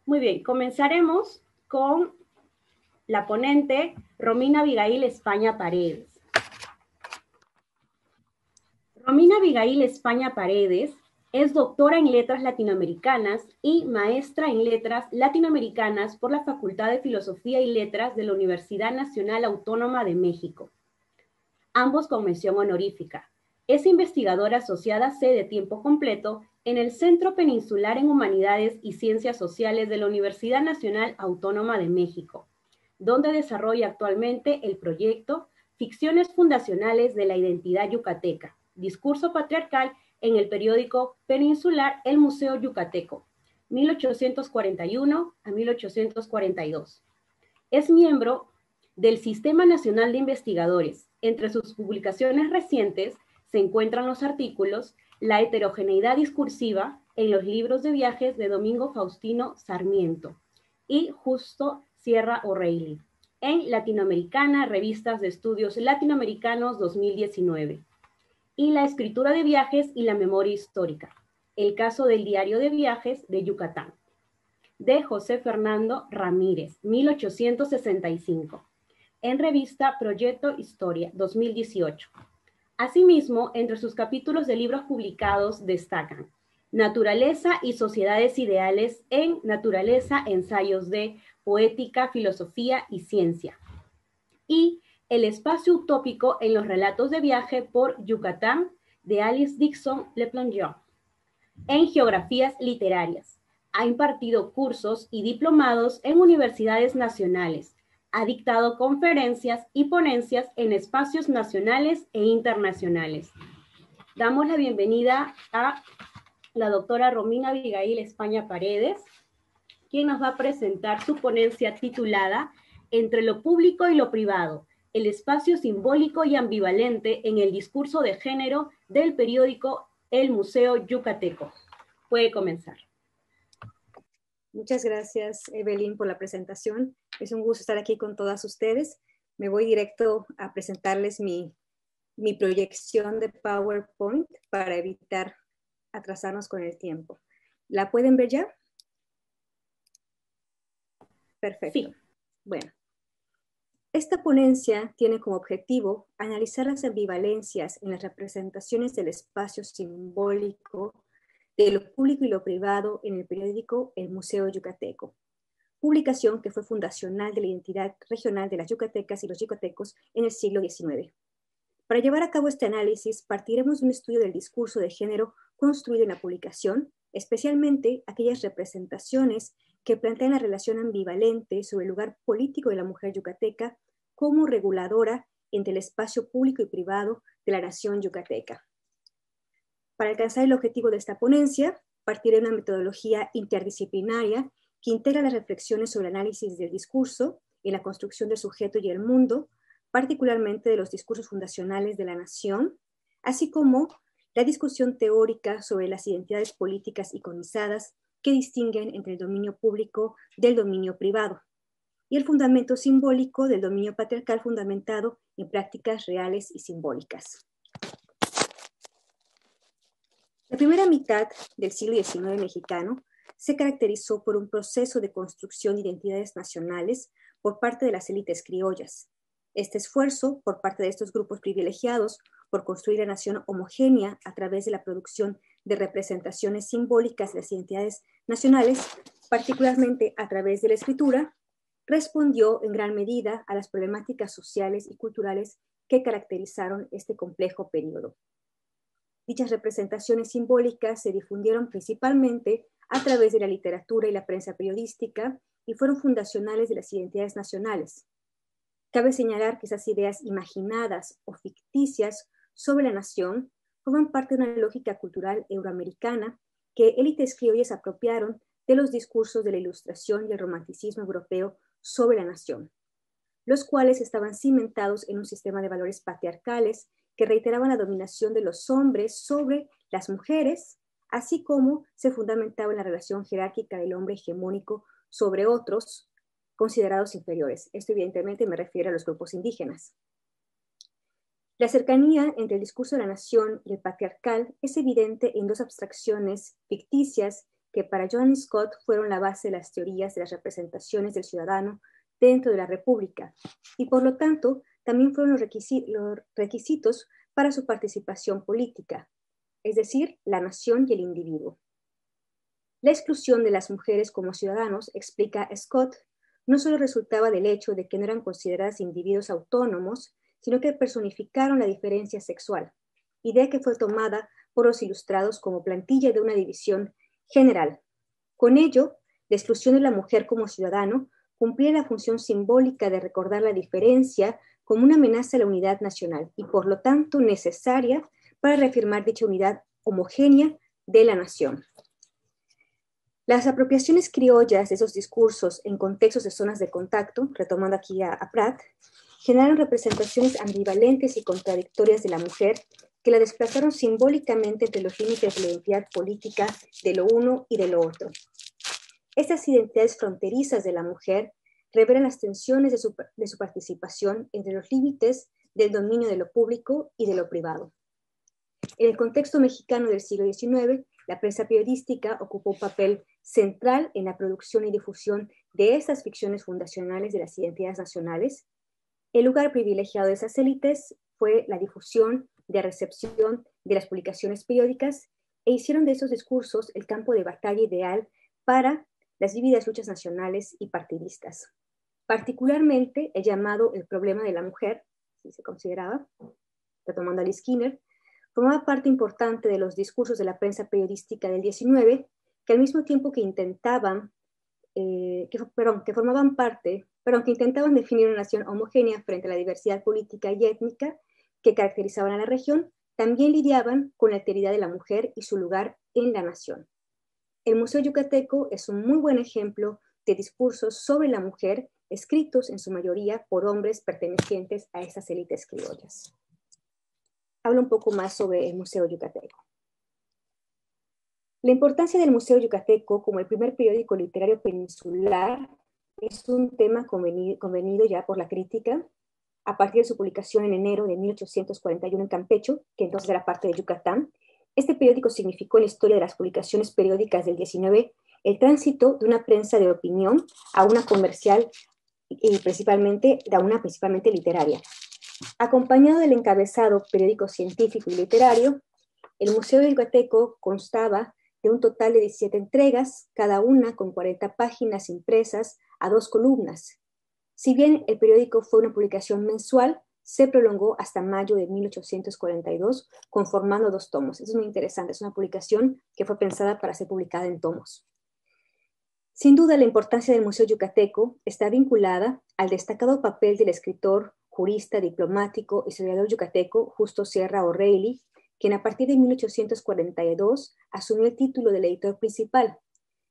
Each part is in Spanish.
Muy bien, comenzaremos con la ponente Romina Abigail España Paredes. Romina Abigail España Paredes es doctora en Letras Latinoamericanas y maestra en Letras Latinoamericanas por la Facultad de Filosofía y Letras de la Universidad Nacional Autónoma de México, ambos con mención honorífica. Es investigadora asociada C de tiempo completo en el Centro Peninsular en Humanidades y Ciencias Sociales de la Universidad Nacional Autónoma de México, donde desarrolla actualmente el proyecto Ficciones Fundacionales de la Identidad Yucateca, Discurso Patriarcal en el periódico peninsular El Museo Yucateco, 1841 a 1842. Es miembro del Sistema Nacional de Investigadores. Entre sus publicaciones recientes se encuentran los artículos La heterogeneidad discursiva en los libros de viajes de Domingo Faustino Sarmiento y Justo Sierra O'Reilly en Latinoamericana, Revistas de Estudios Latinoamericanos 2019, y La escritura de viajes y la memoria histórica, el caso del diario de viajes de Yucatán, de José Fernando Ramírez, 1865, en revista Proyecto Historia 2018. Asimismo, entre sus capítulos de libros publicados destacan Naturaleza y Sociedades Ideales en Naturaleza, Ensayos de Poética, Filosofía y Ciencia, y El espacio utópico en los relatos de viaje por Yucatán, de Alice Dixon Le Plongeon. En Geografías Literarias, ha impartido cursos y diplomados en universidades nacionales, ha dictado conferencias y ponencias en espacios nacionales e internacionales. Damos la bienvenida a la doctora Romina Abigail España Paredes, quien nos va a presentar su ponencia titulada Entre lo público y lo privado, el espacio simbólico y ambivalente en el discurso de género del periódico El Museo Yucateco. Puede comenzar. Muchas gracias, Evelyn, por la presentación. Es un gusto estar aquí con todas ustedes. Me voy directo a presentarles mi proyección de PowerPoint para evitar atrasarnos con el tiempo. ¿La pueden ver ya? Perfecto. Sí. Bueno, esta ponencia tiene como objetivo analizar las ambivalencias en las representaciones del espacio simbólico de lo público y lo privado en el periódico El Museo Yucateco, publicación que fue fundacional de la identidad regional de las yucatecas y los yucatecos en el siglo XIX. Para llevar a cabo este análisis, partiremos de un estudio del discurso de género construido en la publicación, especialmente aquellas representaciones que plantean la relación ambivalente sobre el lugar político de la mujer yucateca como reguladora entre el espacio público y privado de la nación yucateca. Para alcanzar el objetivo de esta ponencia, partiré de una metodología interdisciplinaria que integra las reflexiones sobre el análisis del discurso en la construcción del sujeto y el mundo, particularmente de los discursos fundacionales de la nación, así como la discusión teórica sobre las identidades políticas iconizadas que distinguen entre el dominio público del dominio privado, y el fundamento simbólico del dominio patriarcal fundamentado en prácticas reales y simbólicas. La primera mitad del siglo XIX mexicano se caracterizó por un proceso de construcción de identidades nacionales por parte de las élites criollas. Este esfuerzo por parte de estos grupos privilegiados por construir la nación homogénea a través de la producción de representaciones simbólicas de las identidades nacionales, particularmente a través de la escritura, respondió en gran medida a las problemáticas sociales y culturales que caracterizaron este complejo periodo. Dichas representaciones simbólicas se difundieron principalmente a través de la literatura y la prensa periodística y fueron fundacionales de las identidades nacionales. Cabe señalar que esas ideas imaginadas o ficticias sobre la nación forman parte de una lógica cultural euroamericana que élites criollas apropiaron de los discursos de la Ilustración y el Romanticismo europeo sobre la nación, los cuales estaban cimentados en un sistema de valores patriarcales que reiteraban la dominación de los hombres sobre las mujeres, así como se fundamentaba en la relación jerárquica del hombre hegemónico sobre otros considerados inferiores. Esto evidentemente me refiero a los grupos indígenas. La cercanía entre el discurso de la nación y el patriarcal es evidente en dos abstracciones ficticias que para John Scott fueron la base de las teorías de las representaciones del ciudadano dentro de la República, y por lo tanto también fueron los requisitos para su participación política, es decir, la nación y el individuo. La exclusión de las mujeres como ciudadanos, explica Scott, no solo resultaba del hecho de que no eran consideradas individuos autónomos, sino que personificaron la diferencia sexual, idea que fue tomada por los ilustrados como plantilla de una división general. Con ello, la exclusión de la mujer como ciudadano cumplía la función simbólica de recordar la diferencia como una amenaza a la unidad nacional y por lo tanto necesaria para reafirmar dicha unidad homogénea de la nación. Las apropiaciones criollas de esos discursos en contextos de zonas de contacto, retomando aquí a Pratt, generaron representaciones ambivalentes y contradictorias de la mujer que la desplazaron simbólicamente entre los límites de la identidad política de lo uno y de lo otro. Estas identidades fronterizas de la mujer revelan las tensiones de su participación entre los límites del dominio de lo público y de lo privado. En el contexto mexicano del siglo XIX, la prensa periodística ocupó un papel central en la producción y difusión de estas ficciones fundacionales de las identidades nacionales. El lugar privilegiado de esas élites fue la difusión de recepción de las publicaciones periódicas e hicieron de esos discursos el campo de batalla ideal para las vívidas luchas nacionales y partidistas. Particularmente el llamado el problema de la mujer, si se consideraba, retomando a Lee Skinner, formaba parte importante de los discursos de la prensa periodística del 19, que al mismo tiempo que intentaban definir una nación homogénea frente a la diversidad política y étnica que caracterizaban a la región, también lidiaban con la alteridad de la mujer y su lugar en la nación. El Museo Yucateco es un muy buen ejemplo de discursos sobre la mujer escritos en su mayoría por hombres pertenecientes a estas élites criollas. Habla un poco más sobre el Museo Yucateco. La importancia del Museo Yucateco como el primer periódico literario peninsular es un tema convenido ya por la crítica a partir de su publicación en enero de 1841 en Campecho, que entonces era parte de Yucatán. Este periódico significó en la historia de las publicaciones periódicas del 19 el tránsito de una prensa de opinión a una comercial y principalmente literaria. Acompañado del encabezado periódico científico y literario, el Museo Yucateco constaba de un total de 17 entregas, cada una con 40 páginas impresas a 2 columnas. Si bien el periódico fue una publicación mensual, se prolongó hasta mayo de 1842, conformando 2 tomos. Eso es muy interesante, es una publicación que fue pensada para ser publicada en tomos. Sin duda, la importancia del Museo Yucateco está vinculada al destacado papel del escritor, jurista, diplomático, historiador yucateco Justo Sierra O'Reilly, quien a partir de 1842 asumió el título del editor principal.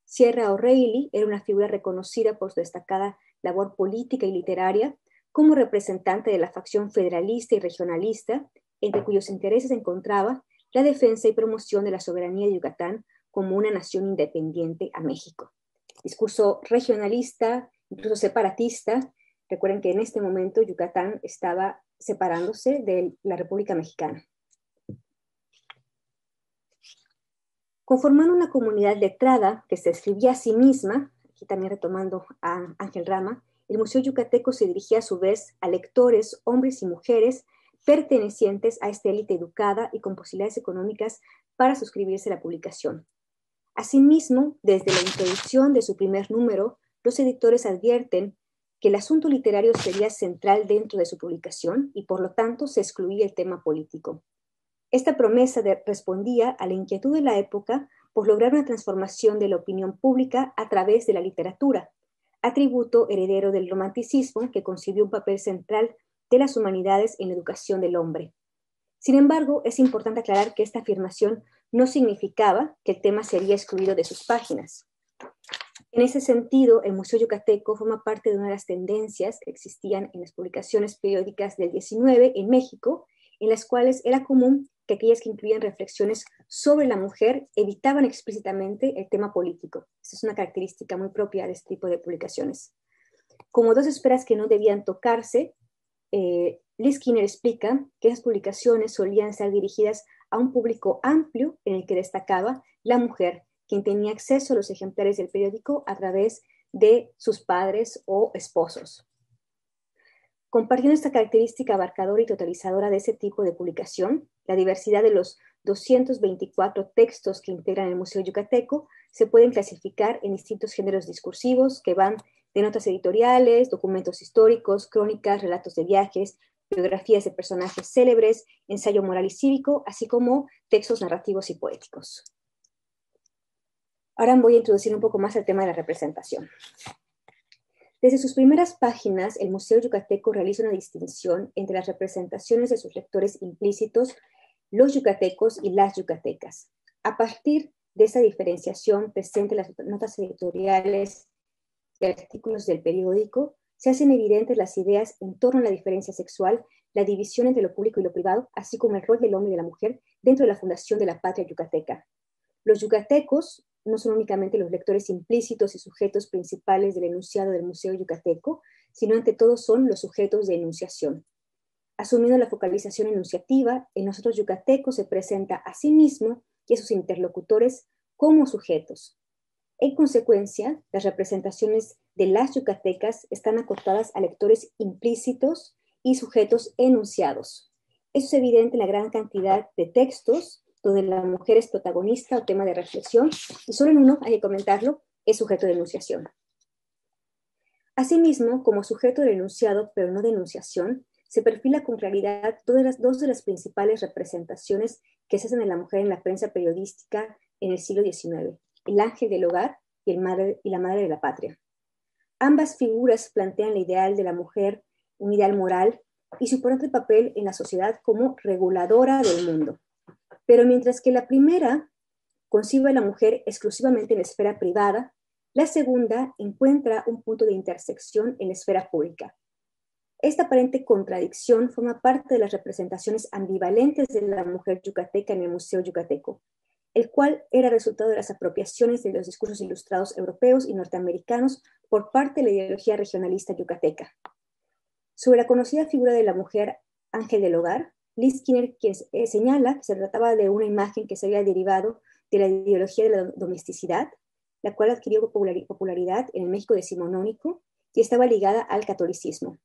Sierra O'Reilly era una figura reconocida por su destacada labor política y literaria como representante de la facción federalista y regionalista, entre cuyos intereses se encontraba la defensa y promoción de la soberanía de Yucatán como una nación independiente a México. Discurso regionalista, incluso separatista. Recuerden que en este momento Yucatán estaba separándose de la República Mexicana. Conformando una comunidad letrada que se escribía a sí misma, aquí también retomando a Ángel Rama, el Museo Yucateco se dirigía a su vez a lectores, hombres y mujeres, pertenecientes a esta élite educada y con posibilidades económicas para suscribirse a la publicación. Asimismo, desde la introducción de su primer número, los editores advierten que el asunto literario sería central dentro de su publicación y por lo tanto se excluía el tema político. Esta promesa respondía a la inquietud de la época por lograr una transformación de la opinión pública a través de la literatura, atributo heredero del romanticismo que concibió un papel central de las humanidades en la educación del hombre. Sin embargo, es importante aclarar que esta afirmación no significaba que el tema sería excluido de sus páginas. En ese sentido, el Museo Yucateco forma parte de una de las tendencias que existían en las publicaciones periódicas del 19 en México, en las cuales era común que aquellas que incluían reflexiones sobre la mujer evitaban explícitamente el tema político. Esa es una característica muy propia de este tipo de publicaciones. Como 2 esferas que no debían tocarse, Lee Skinner explica que esas publicaciones solían ser dirigidas a un público amplio en el que destacaba la mujer quien tenía acceso a los ejemplares del periódico a través de sus padres o esposos. Compartiendo esta característica abarcadora y totalizadora de ese tipo de publicación, la diversidad de los 224 textos que integran el Museo Yucateco se pueden clasificar en distintos géneros discursivos que van de notas editoriales, documentos históricos, crónicas, relatos de viajes, biografías de personajes célebres, ensayo moral y cívico, así como textos narrativos y poéticos. Ahora voy a introducir un poco más el tema de la representación. Desde sus primeras páginas, el Museo Yucateco realiza una distinción entre las representaciones de sus lectores implícitos, los yucatecos y las yucatecas. A partir de esa diferenciación presente en las notas editoriales y artículos del periódico, se hacen evidentes las ideas en torno a la diferencia sexual, la división entre lo público y lo privado, así como el rol del hombre y de la mujer dentro de la fundación de la patria yucateca. Los yucatecos no son únicamente los lectores implícitos y sujetos principales del enunciado del Museo Yucateco, sino ante todo son los sujetos de enunciación. Asumiendo la focalización enunciativa, en nosotros yucatecos se presenta a sí mismo y a sus interlocutores como sujetos. En consecuencia, las representaciones de las yucatecas están acotadas a lectores implícitos y sujetos enunciados. Eso es evidente en la gran cantidad de textos donde la mujer es protagonista o tema de reflexión, y solo en uno, hay que comentarlo, es sujeto de enunciación. Asimismo, como sujeto de enunciado, pero no de enunciación, se perfila con claridad dos de las principales representaciones que se hacen de la mujer en la prensa periodística en el siglo XIX, el ángel del hogar y la madre de la patria. Ambas figuras plantean el ideal de la mujer, un ideal moral, y su importante papel en la sociedad como reguladora del mundo. Pero mientras que la primera concibe a la mujer exclusivamente en la esfera privada, la segunda encuentra un punto de intersección en la esfera pública. Esta aparente contradicción forma parte de las representaciones ambivalentes de la mujer yucateca en el Museo Yucateco, el cual era resultado de las apropiaciones de los discursos ilustrados europeos y norteamericanos por parte de la ideología regionalista yucateca. Sobre la conocida figura de la mujer ángel del hogar, Liz Skinner señala que se trataba de una imagen que se había derivado de la ideología de la domesticidad, la cual adquirió popularidad en el México decimonónico y estaba ligada al catolicismo.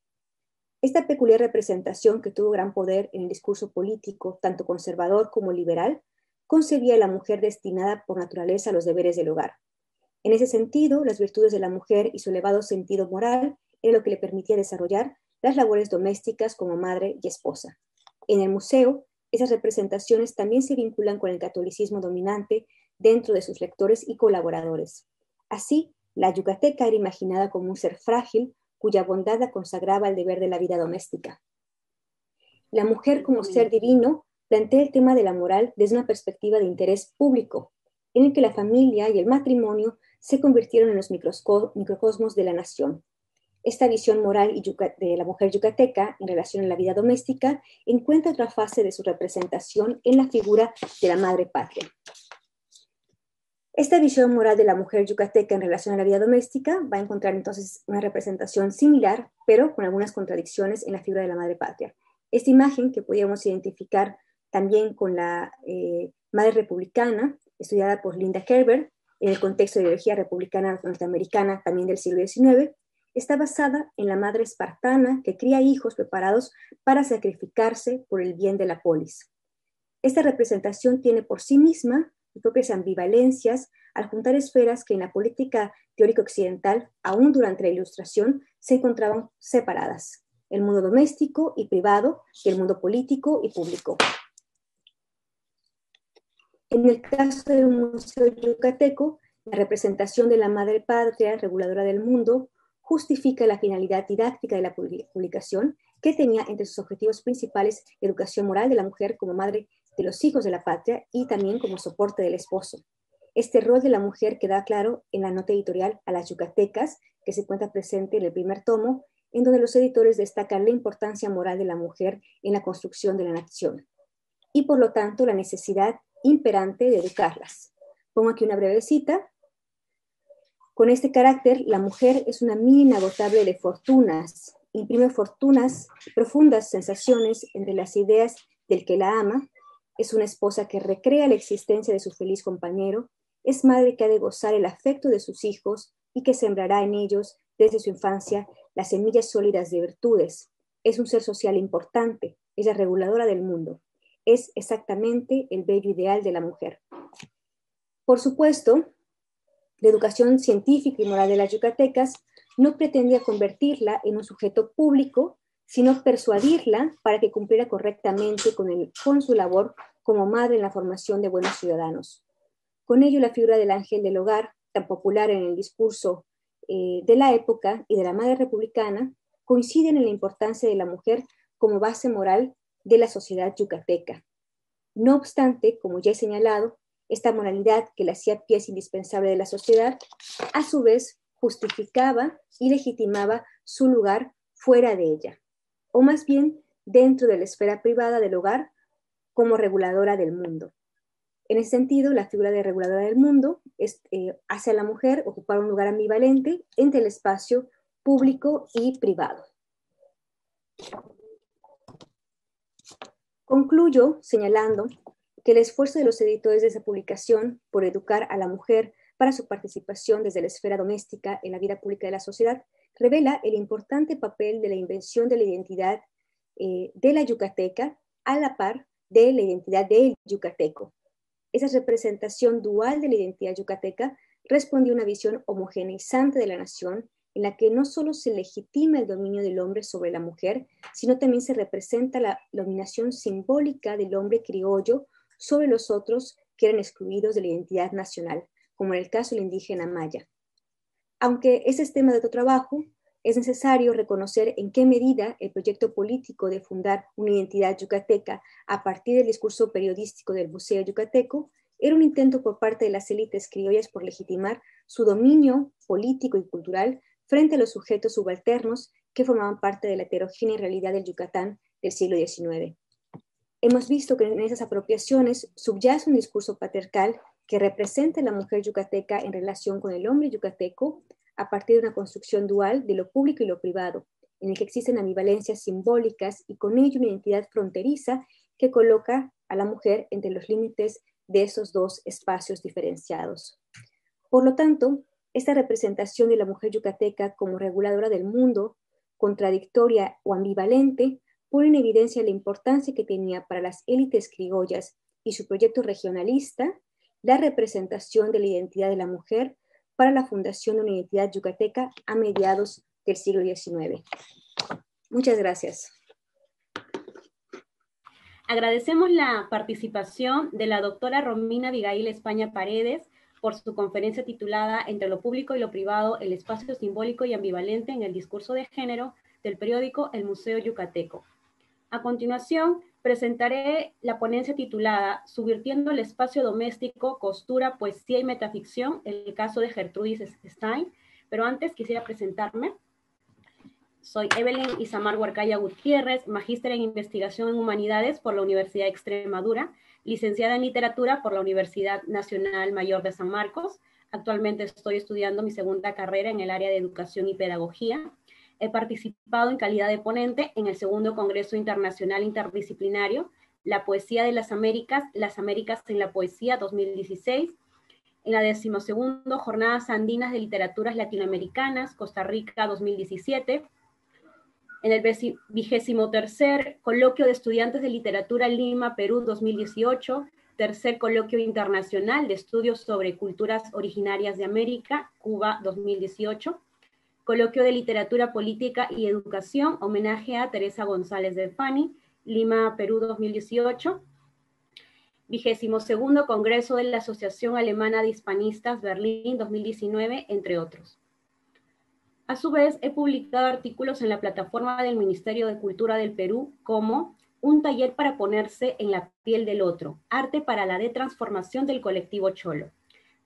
Esta peculiar representación, que tuvo gran poder en el discurso político, tanto conservador como liberal, concebía a la mujer destinada por naturaleza a los deberes del hogar. En ese sentido, las virtudes de la mujer y su elevado sentido moral era lo que le permitía desarrollar las labores domésticas como madre y esposa. En el museo, esas representaciones también se vinculan con el catolicismo dominante dentro de sus lectores y colaboradores. Así, la yucateca era imaginada como un ser frágil, cuya bondad la consagraba al deber de la vida doméstica. La mujer como ser divino plantea el tema de la moral desde una perspectiva de interés público, en el que la familia y el matrimonio se convirtieron en los microcosmos de la nación. Esta visión moral de la mujer yucateca en relación a la vida doméstica encuentra otra fase de su representación en la figura de la madre patria. Esta visión moral de la mujer yucateca en relación a la vida doméstica va a encontrar entonces una representación similar, pero con algunas contradicciones en la figura de la madre patria. Esta imagen, que podríamos identificar también con la madre republicana, estudiada por Linda Kerber, en el contexto de ideología republicana norteamericana también del siglo XIX, está basada en la madre espartana que cría hijos preparados para sacrificarse por el bien de la polis. Esta representación tiene por sí misma sus propias ambivalencias al juntar esferas que en la política teórica occidental, aún durante la Ilustración, se encontraban separadas: el mundo doméstico y privado y el mundo político y público. En el caso del Museo Yucateco, la representación de la madre patria, reguladora del mundo, justifica la finalidad didáctica de la publicación, que tenía entre sus objetivos principales la educación moral de la mujer como madre de los hijos de la patria y también como soporte del esposo. Este rol de la mujer queda claro en la nota editorial a las yucatecas, que se encuentra presente en el primer tomo, en donde los editores destacan la importancia moral de la mujer en la construcción de la nación y por lo tanto la necesidad imperante de educarlas. Pongo aquí una breve cita. Con este carácter, la mujer es una mina inagotable de fortunas, imprime fortunas, profundas sensaciones entre las ideas del que la ama, es una esposa que recrea la existencia de su feliz compañero, Es madre que ha de gozar el afecto de sus hijos y que sembrará en ellos desde su infancia las semillas sólidas de virtudes. Es un ser social importante, es la reguladora del mundo. Es exactamente el bello ideal de la mujer. Por supuesto, la educación científica y moral de las yucatecas no pretendía convertirla en un sujeto público, sino persuadirla para que cumpliera correctamente con su labor como madre en la formación de buenos ciudadanos. Con ello, la figura del ángel del hogar, tan popular en el discurso de la época y de la madre republicana, coinciden en la importancia de la mujer como base moral de la sociedad yucateca. No obstante, como ya he señalado, esta moralidad que la hacía pieza indispensable de la sociedad, a su vez justificaba y legitimaba su lugar fuera de ella, o más bien dentro de la esfera privada del hogar como reguladora del mundo. En ese sentido, la figura de reguladora del mundo hace a la mujer ocupar un lugar ambivalente entre el espacio público y privado. Concluyo señalando que el esfuerzo de los editores de esa publicación por educar a la mujer para su participación desde la esfera doméstica en la vida pública de la sociedad revela el importante papel de la invención de la identidad de la yucateca a la par de la identidad del yucateco. Esa representación dual de la identidad yucateca responde a una visión homogeneizante de la nación en la que no solo se legitima el dominio del hombre sobre la mujer, sino también se representa la dominación simbólica del hombre criollo sobre los otros que eran excluidos de la identidad nacional, como en el caso del indígena maya. Aunque ese es tema de otro trabajo, es necesario reconocer en qué medida el proyecto político de fundar una identidad yucateca a partir del discurso periodístico del Museo Yucateco era un intento por parte de las élites criollas por legitimar su dominio político y cultural frente a los sujetos subalternos que formaban parte de la heterogénea realidad del Yucatán del siglo XIX. Hemos visto que en esas apropiaciones subyace un discurso patriarcal que representa a la mujer yucateca en relación con el hombre yucateco a partir de una construcción dual de lo público y lo privado, en el que existen ambivalencias simbólicas y con ello una identidad fronteriza que coloca a la mujer entre los límites de esos dos espacios diferenciados. Por lo tanto, esta representación de la mujer yucateca como reguladora del mundo, contradictoria o ambivalente, pone en evidencia la importancia que tenía para las élites criollas y su proyecto regionalista la representación de la identidad de la mujer para la fundación de una identidad yucateca a mediados del siglo XIX. Muchas gracias. Agradecemos la participación de la doctora Romina Abigail España Paredes por su conferencia titulada Entre lo público y lo privado, el espacio simbólico y ambivalente en el discurso de género del periódico El Museo Yucateco. A continuación, presentaré la ponencia titulada Subvirtiendo el espacio doméstico, costura, poesía y metaficción, el caso de Gertrudis Stein, pero antes quisiera presentarme. Soy Evelyn Isamar Huarcaya Gutiérrez, magíster en Investigación en Humanidades por la Universidad de Extremadura, licenciada en Literatura por la Universidad Nacional Mayor de San Marcos. Actualmente estoy estudiando mi segunda carrera en el área de Educación y Pedagogía. He participado en calidad de ponente en el segundo Congreso Internacional Interdisciplinario, La Poesía de las Américas en la Poesía 2016, en la 12ª Jornadas Andinas de Literaturas Latinoamericanas, Costa Rica 2017, en el 23º Coloquio de Estudiantes de Literatura Lima, Perú 2018, tercer Coloquio Internacional de Estudios sobre Culturas Originarias de América, Cuba 2018, Coloquio de Literatura Política y Educación, homenaje a Teresa González de Fani, Lima, Perú 2018, 22º Congreso de la Asociación Alemana de Hispanistas, Berlín 2019, entre otros. A su vez, he publicado artículos en la plataforma del Ministerio de Cultura del Perú como Un taller para ponerse en la piel del otro, arte para la detransformación del colectivo cholo,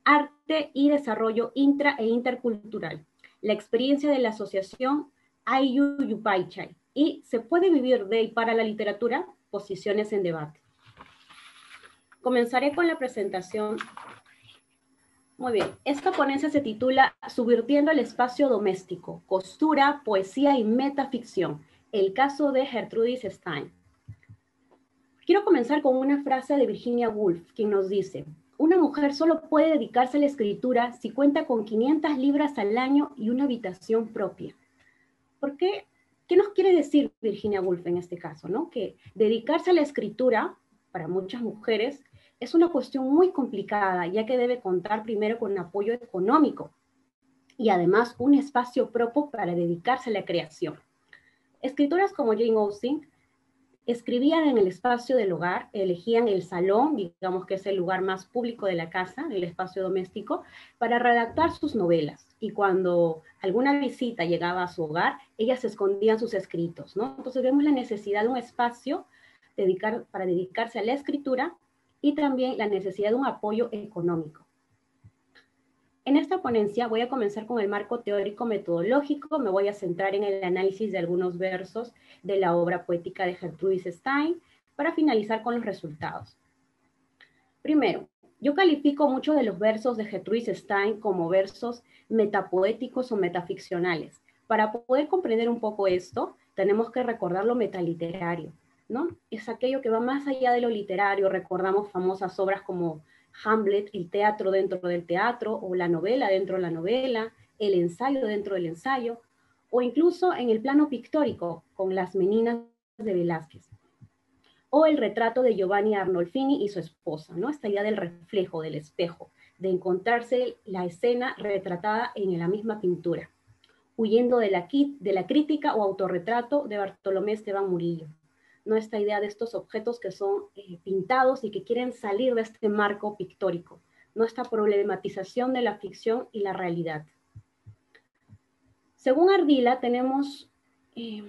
arte y desarrollo intra e intercultural, la experiencia de la asociación Ayu Yupaychay y ¿se puede vivir de y para la literatura? Posiciones en debate. Comenzaré con la presentación. Muy bien, esta ponencia se titula Subvirtiendo el espacio doméstico, costura, poesía y metaficción, el caso de Gertrudis Stein. Quiero comenzar con una frase de Virginia Woolf, quien nos dice, Una mujer solo puede dedicarse a la escritura si cuenta con 500 libras al año y una habitación propia. ¿Por qué? ¿Qué nos quiere decir Virginia Woolf en este caso? ¿No? Que dedicarse a la escritura, para muchas mujeres, es una cuestión muy complicada, ya que debe contar primero con un apoyo económico y además un espacio propio para dedicarse a la creación. Escritoras como Jane Austen escribían en el espacio del hogar, elegían el salón, digamos que es el lugar más público de la casa, el espacio doméstico, para redactar sus novelas. Y cuando alguna visita llegaba a su hogar, ellas escondían sus escritos, ¿no? Entonces vemos la necesidad de un espacio para dedicarse a la escritura y también la necesidad de un apoyo económico. En esta ponencia voy a comenzar con el marco teórico metodológico, me voy a centrar en el análisis de algunos versos de la obra poética de Gertrudis Stein, para finalizar con los resultados. Primero, yo califico muchos de los versos de Gertrudis Stein como versos metapoéticos o metaficcionales. Para poder comprender un poco esto, tenemos que recordar lo metaliterario, ¿no? Es aquello que va más allá de lo literario. Recordamos famosas obras como Hamlet, el teatro dentro del teatro, o la novela dentro de la novela, el ensayo dentro del ensayo, o incluso en el plano pictórico, con las Meninas de Velázquez, o el retrato de Giovanni Arnolfini y su esposa, ¿no? Esta idea del reflejo, del espejo, de encontrarse la escena retratada en la misma pintura, huyendo de la crítica o autorretrato de Bartolomé Esteban Murillo, ¿no? Esta idea de estos objetos que son pintados y que quieren salir de este marco pictórico, ¿no? Esta problematización de la ficción y la realidad. Según Ardila, tenemos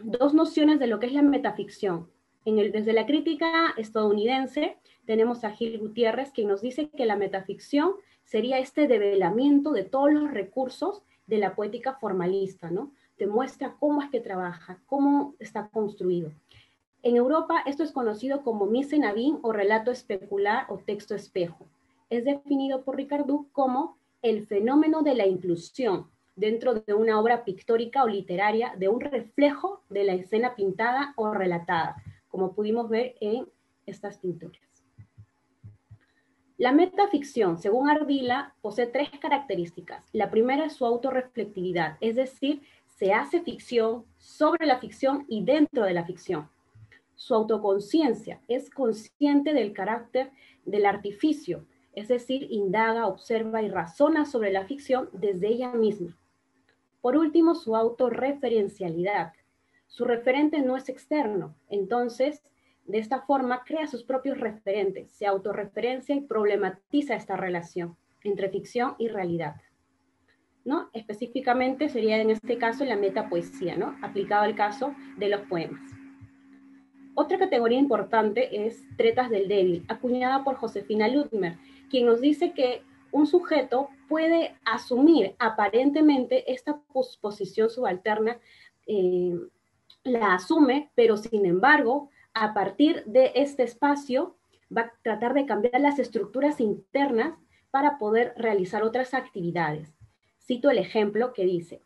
dos nociones de lo que es la metaficción. Desde la crítica estadounidense tenemos a Gil Gutiérrez, quien nos dice que la metaficción sería este develamiento de todos los recursos de la poética formalista, ¿no? Te muestra cómo es que trabaja, cómo está construido. En Europa esto es conocido como mise en abîme o relato especular o texto espejo. Es definido por Ricardou como el fenómeno de la inclusión dentro de una obra pictórica o literaria de un reflejo de la escena pintada o relatada, como pudimos ver en estas pinturas. La metaficción, según Ardila, posee tres características. La primera es su autorreflectividad, es decir, se hace ficción sobre la ficción y dentro de la ficción. Su autoconciencia, es consciente del carácter del artificio, es decir, indaga, observa y razona sobre la ficción desde ella misma. Por último, su autorreferencialidad. Su referente no es externo, entonces, de esta forma, crea sus propios referentes, se autorreferencia y problematiza esta relación entre ficción y realidad, ¿no? Específicamente sería en este caso la metapoesía, ¿no? Aplicado al caso de los poemas. Otra categoría importante es Tretas del débil, acuñada por Josefina Ludmer, quien nos dice que un sujeto puede asumir aparentemente esta posición subalterna, la asume, pero sin embargo, a partir de este espacio va a tratar de cambiar las estructuras internas para poder realizar otras actividades. Cito el ejemplo que dice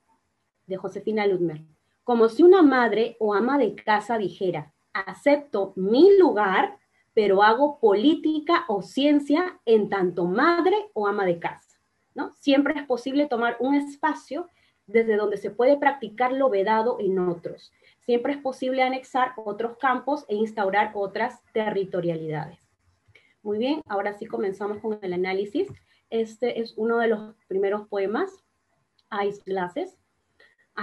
de Josefina Ludmer: como si una madre o ama de casa dijera, acepto mi lugar, pero hago política o ciencia en tanto madre o ama de casa, ¿no? Siempre es posible tomar un espacio desde donde se puede practicar lo vedado en otros. Siempre es posible anexar otros campos e instaurar otras territorialidades. Muy bien, ahora sí comenzamos con el análisis. Este es uno de los primeros poemas, Ice Glasses.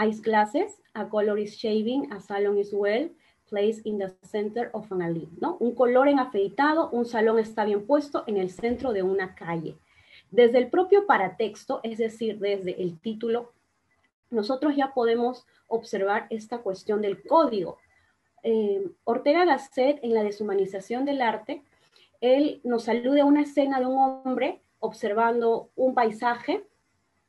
Ice glasses, a color is shaving, a salon is well, placed in the center of an alley, ¿no? Un color en afeitado, un salón está bien puesto en el centro de una calle. Desde el propio paratexto, es decir, desde el título, nosotros ya podemos observar esta cuestión del código. Ortega Gasset, en la deshumanización del arte, él nos alude a una escena de un hombre observando un paisaje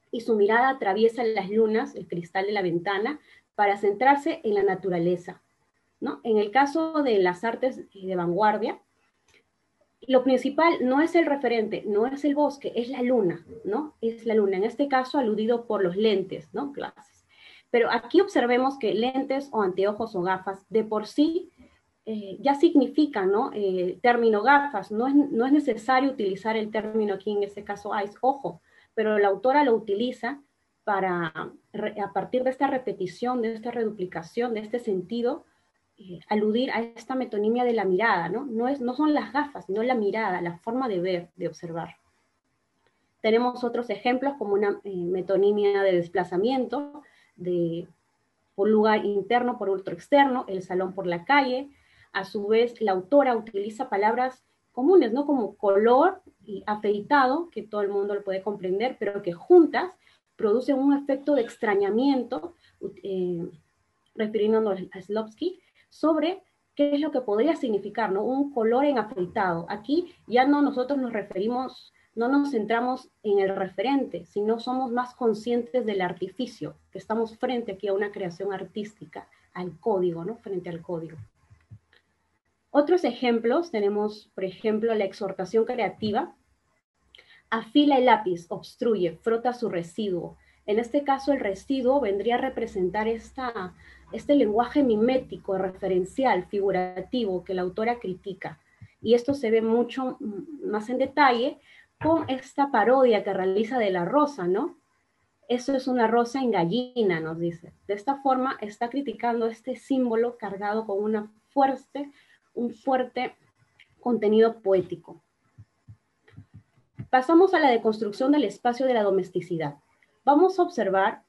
y su mirada atraviesa las lunas, el cristal de la ventana, para centrarse en la naturaleza, ¿no? En el caso de las artes de vanguardia, lo principal no es el referente, no es el bosque, es la luna, ¿no? Es la luna, en este caso aludido por los lentes, ¿no? Glasses. Pero aquí observemos que lentes o anteojos o gafas de por sí ya significan, ¿no? El término gafas. No es necesario utilizar el término aquí, en este caso eyes, ojo, pero la autora lo utiliza para, a partir de esta repetición, de esta reduplicación, de este sentido, aludir a esta metonimia de la mirada, ¿no? No son las gafas, sino la mirada, la forma de ver, de observar. Tenemos otros ejemplos como una metonimia de desplazamiento, de un lugar interno por otro externo, el salón por la calle. A su vez, la autora utiliza palabras comunes, ¿no? Como color y afeitado, que todo el mundo lo puede comprender, pero que juntas producen un efecto de extrañamiento, refiriéndonos a Slowski, sobre qué es lo que podría significar, ¿no? Un color en afeitado. Aquí ya no nosotros nos referimos, no nos centramos en el referente, sino somos más conscientes del artificio, que estamos frente aquí a una creación artística, al código, ¿no? Frente al código. Otros ejemplos, tenemos, por ejemplo, la exhortación creativa. Afila el lápiz, obstruye, frota su residuo. En este caso, el residuo vendría a representar este lenguaje mimético, referencial, figurativo, que la autora critica. Y esto se ve mucho más en detalle con esta parodia que realiza de la rosa, ¿no? Eso es una rosa en gallina, nos dice. De esta forma está criticando este símbolo cargado con un fuerte contenido poético. Pasamos a la deconstrucción del espacio de la domesticidad. Vamos a observar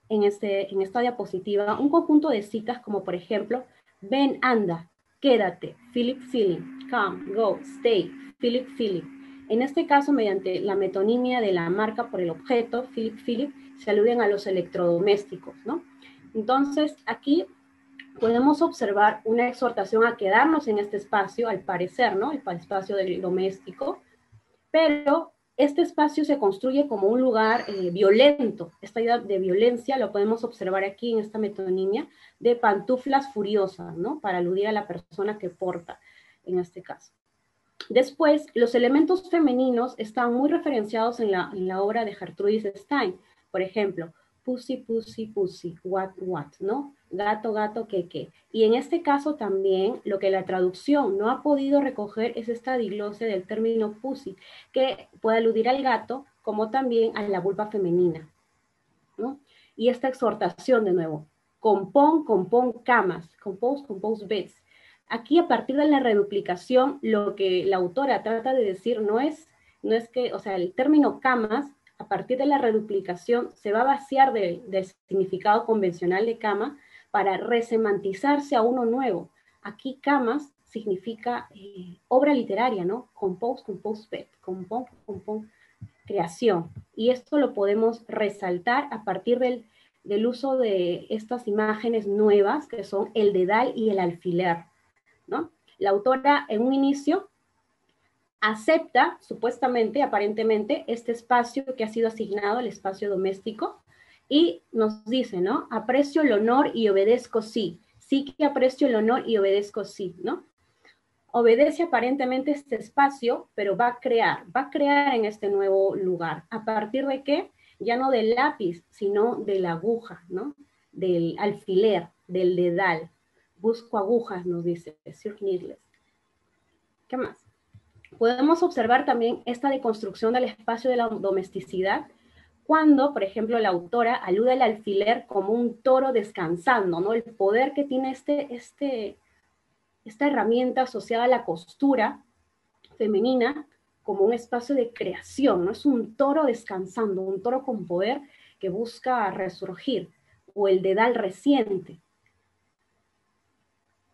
en esta diapositiva un conjunto de citas como por ejemplo, ven, anda, quédate, Philip, feeling, come, go, stay, Philip, Philip. En este caso, mediante la metonimia de la marca por el objeto, Philip, Philip, se aluden a los electrodomésticos, ¿no? Entonces, aquí podemos observar una exhortación a quedarnos en este espacio, al parecer, ¿no? El espacio del doméstico, pero este espacio se construye como un lugar violento. Esta idea de violencia lo podemos observar aquí en esta metonimia de pantuflas furiosas, ¿no? Para aludir a la persona que porta, en este caso. Después, los elementos femeninos están muy referenciados en la obra de Gertrudis Stein. Por ejemplo, pussy, pussy, pussy, what, ¿no? Gato, gato, qué. Y en este caso también lo que la traducción no ha podido recoger es esta diglose del término pussy, que puede aludir al gato como también a la vulva femenina, ¿no? Y esta exhortación de nuevo, compón camas, compose beds. Aquí a partir de la reduplicación, lo que la autora trata de decir no es que, o sea, el término camas, a partir de la reduplicación, se va a vaciar del significado convencional de cama para resemantizarse a uno nuevo. Aquí camas significa obra literaria, ¿no? Compose bed, compón, creación. Y esto lo podemos resaltar a partir del uso de estas imágenes nuevas, que son el dedal y el alfiler, ¿no? La autora en un inicio acepta, supuestamente, aparentemente, este espacio que ha sido asignado, el espacio doméstico, y nos dice, ¿no? Aprecio el honor y obedezco sí. Sí que aprecio el honor y obedezco sí, ¿no? Obedece aparentemente este espacio, pero va a crear en este nuevo lugar. ¿A partir de qué? Ya no del lápiz, sino de la aguja, ¿no? Del alfiler, del dedal. Busco agujas, nos dice Sir Needles. ¿Qué más? Podemos observar también esta deconstrucción del espacio de la domesticidad cuando, por ejemplo, la autora alude al alfiler como un toro descansando, ¿no? El poder que tiene esta herramienta asociada a la costura femenina como un espacio de creación, ¿no? Es un toro descansando, un toro con poder que busca resurgir, o el dedal reciente.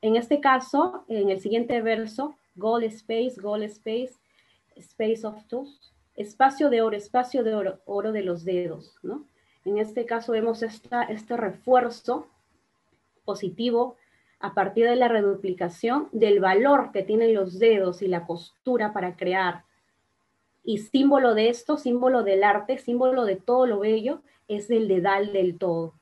En este caso, en el siguiente verso, gold space, space of tools, espacio de oro, oro de los dedos, ¿no? En este caso vemos este refuerzo positivo a partir de la reduplicación del valor que tienen los dedos y la costura para crear. Y símbolo de esto, símbolo del arte, símbolo de todo lo bello, es el dedal del todo.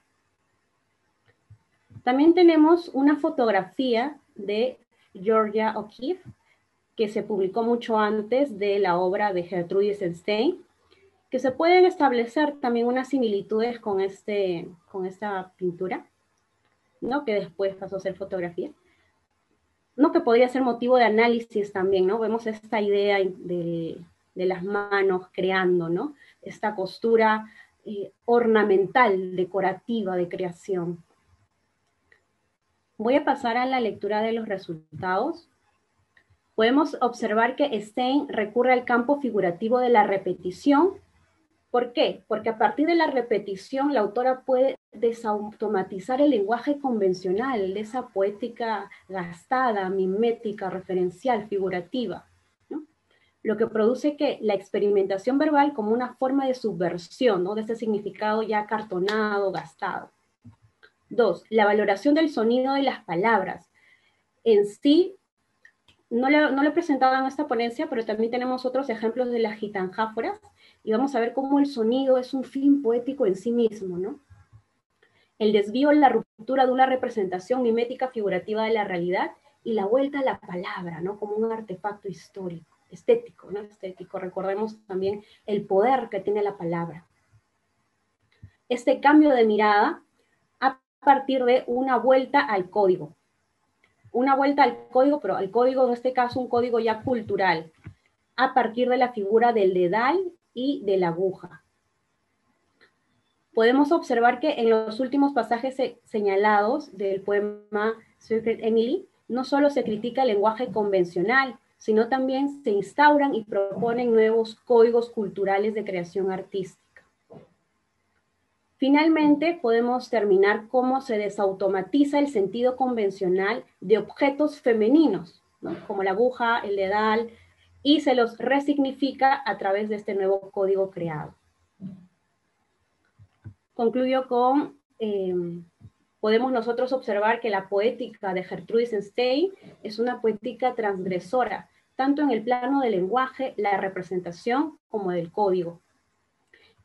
También tenemos una fotografía de Georgia O'Keeffe, que se publicó mucho antes de la obra de Gertrudis Stein, que se pueden establecer también unas similitudes con esta pintura, ¿no? Que después pasó a ser fotografía. ¿no? Que podría ser motivo de análisis también, ¿no? Vemos esta idea de las manos creando, ¿no? Esta costura ornamental, decorativa, de creación. Voy a pasar a la lectura de los resultados. Podemos observar que Stein recurre al campo figurativo de la repetición. ¿Por qué? Porque a partir de la repetición la autora puede desautomatizar el lenguaje convencional de esa poética gastada, mimética, referencial, figurativa, ¿no? Lo que produce que la experimentación verbal como una forma de subversión, ¿no? De ese significado ya acartonado, gastado. 2. La valoración del sonido de las palabras. En sí, no lo he presentado en esta ponencia, pero también tenemos otros ejemplos de las gitanjáforas, y vamos a ver cómo el sonido es un fin poético en sí mismo, ¿no? El desvío, la ruptura de una representación mimética figurativa de la realidad y la vuelta a la palabra, ¿no? Como un artefacto histórico, estético, ¿no? Estético. Recordemos también el poder que tiene la palabra. Este cambio de mirada a partir de una vuelta al código. Una vuelta al código, pero al código, en este caso, un código ya cultural, a partir de la figura del dedal y de la aguja. Podemos observar que en los últimos pasajes señalados del poema Secret Emily, no solo se critica el lenguaje convencional, sino también se instauran y proponen nuevos códigos culturales de creación artística. Finalmente, podemos terminar cómo se desautomatiza el sentido convencional de objetos femeninos, ¿no? Como la aguja, el dedal, y se los resignifica a través de este nuevo código creado. Concluyo con, podemos nosotros observar que la poética de Gertrudis Stein es una poética transgresora, tanto en el plano del lenguaje, la representación, como del código.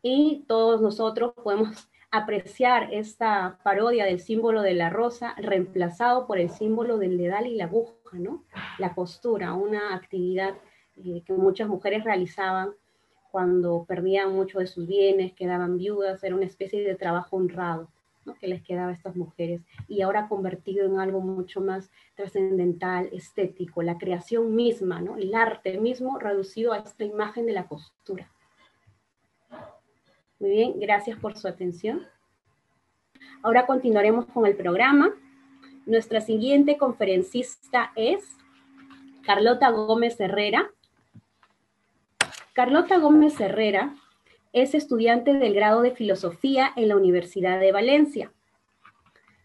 Y todos nosotros podemos apreciar esta parodia del símbolo de la rosa reemplazado por el símbolo del dedal y la aguja, ¿no? La costura, una actividad que muchas mujeres realizaban cuando perdían mucho de sus bienes, quedaban viudas, era una especie de trabajo honrado, ¿no? Que les quedaba a estas mujeres, y ahora convertido en algo mucho más trascendental, estético, la creación misma, ¿no? El arte mismo reducido a esta imagen de la costura. Muy bien, gracias por su atención. Ahora continuaremos con el programa. Nuestra siguiente conferencista es Carlota Gómez Herrera. Carlota Gómez Herrera es estudiante del grado de Filosofía en la Universidad de Valencia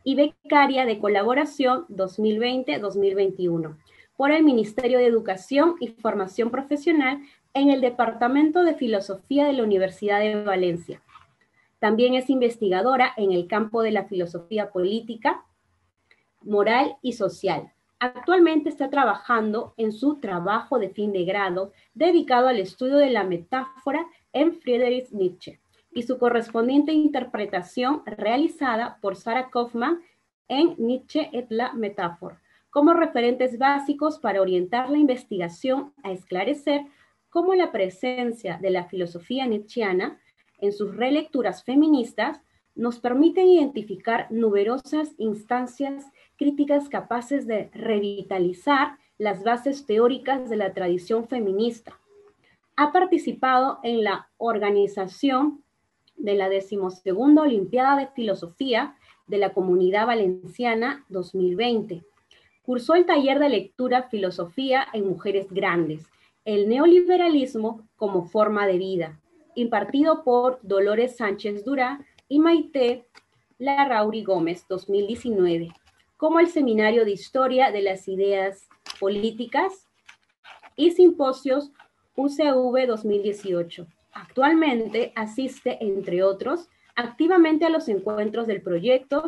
y becaria de colaboración 2020-2021 por el Ministerio de Educación y Formación Profesional en el Departamento de Filosofía de la Universidad de Valencia. También es investigadora en el campo de la filosofía política, moral y social. Actualmente está trabajando en su trabajo de fin de grado dedicado al estudio de la metáfora en Friedrich Nietzsche y su correspondiente interpretación realizada por Sarah Kaufman en Nietzsche et la Métaphore, como referentes básicos para orientar la investigación a esclarecer cómo la presencia de la filosofía nietzscheana en sus relecturas feministas nos permite identificar numerosas instancias críticas capaces de revitalizar las bases teóricas de la tradición feminista. Ha participado en la organización de la 12ª Olimpiada de Filosofía de la Comunidad Valenciana 2020. Cursó el taller de lectura Filosofía en Mujeres Grandes, el neoliberalismo como forma de vida, impartido por Dolores Sánchez Durá y Maite Larrauri Gómez 2019, como el Seminario de Historia de las Ideas Políticas y Simposios UCV 2018. Actualmente asiste, entre otros, activamente a los encuentros del proyecto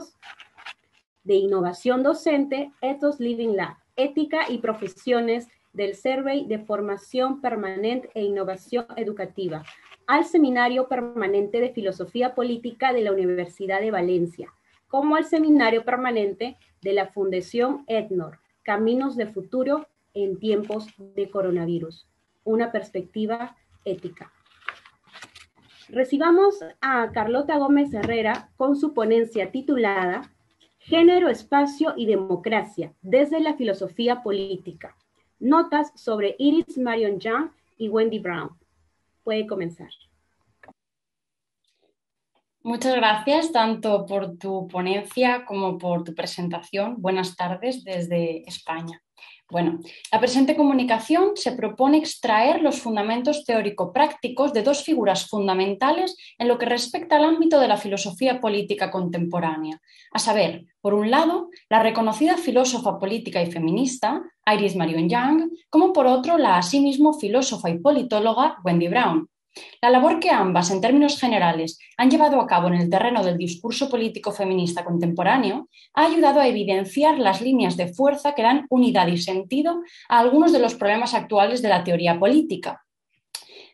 de innovación docente Ethos Living Lab, Ética y Profesiones del Survey de Formación Permanente e Innovación Educativa, al Seminario Permanente de Filosofía Política de la Universidad de Valencia, como al Seminario Permanente de la Fundación ETNOR, Caminos de Futuro en Tiempos de Coronavirus, una perspectiva ética. Recibamos a Carlota Gómez Herrera con su ponencia titulada Género, espacio y democracia, desde la filosofía política. Notas sobre Iris Marion Young y Wendy Brown. Puede comenzar. Muchas gracias tanto por tu ponencia como por tu presentación. Buenas tardes desde España. Bueno, la presente comunicación se propone extraer los fundamentos teórico-prácticos de dos figuras fundamentales en lo que respecta al ámbito de la filosofía política contemporánea, a saber, por un lado, la reconocida filósofa política y feminista Iris Marion Young, como por otro, la asimismo filósofa y politóloga Wendy Brown. La labor que ambas, en términos generales, han llevado a cabo en el terreno del discurso político feminista contemporáneo ha ayudado a evidenciar las líneas de fuerza que dan unidad y sentido a algunos de los problemas actuales de la teoría política.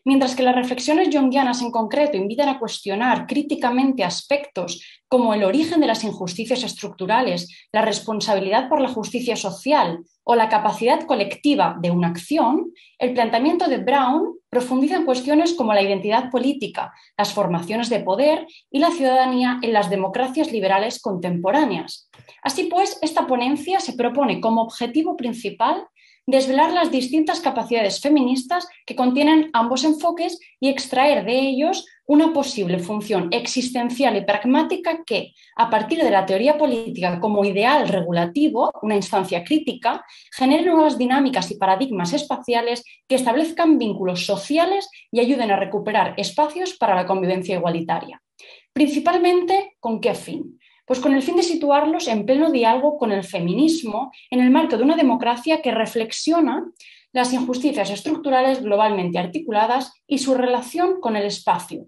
Mientras que las reflexiones junguianas en concreto invitan a cuestionar críticamente aspectos como el origen de las injusticias estructurales, la responsabilidad por la justicia social o la capacidad colectiva de una acción, el planteamiento de Brown profundiza en cuestiones como la identidad política, las formaciones de poder y la ciudadanía en las democracias liberales contemporáneas. Así pues, esta ponencia se propone como objetivo principal desvelar las distintas capacidades feministas que contienen ambos enfoques y extraer de ellos una posible función existencial y pragmática que, a partir de la teoría política como ideal regulativo, una instancia crítica, genere nuevas dinámicas y paradigmas espaciales que establezcan vínculos sociales y ayuden a recuperar espacios para la convivencia igualitaria. Principalmente, ¿con qué fin? Pues con el fin de situarlos en pleno diálogo con el feminismo en el marco de una democracia que reflexiona las injusticias estructurales globalmente articuladas y su relación con el espacio.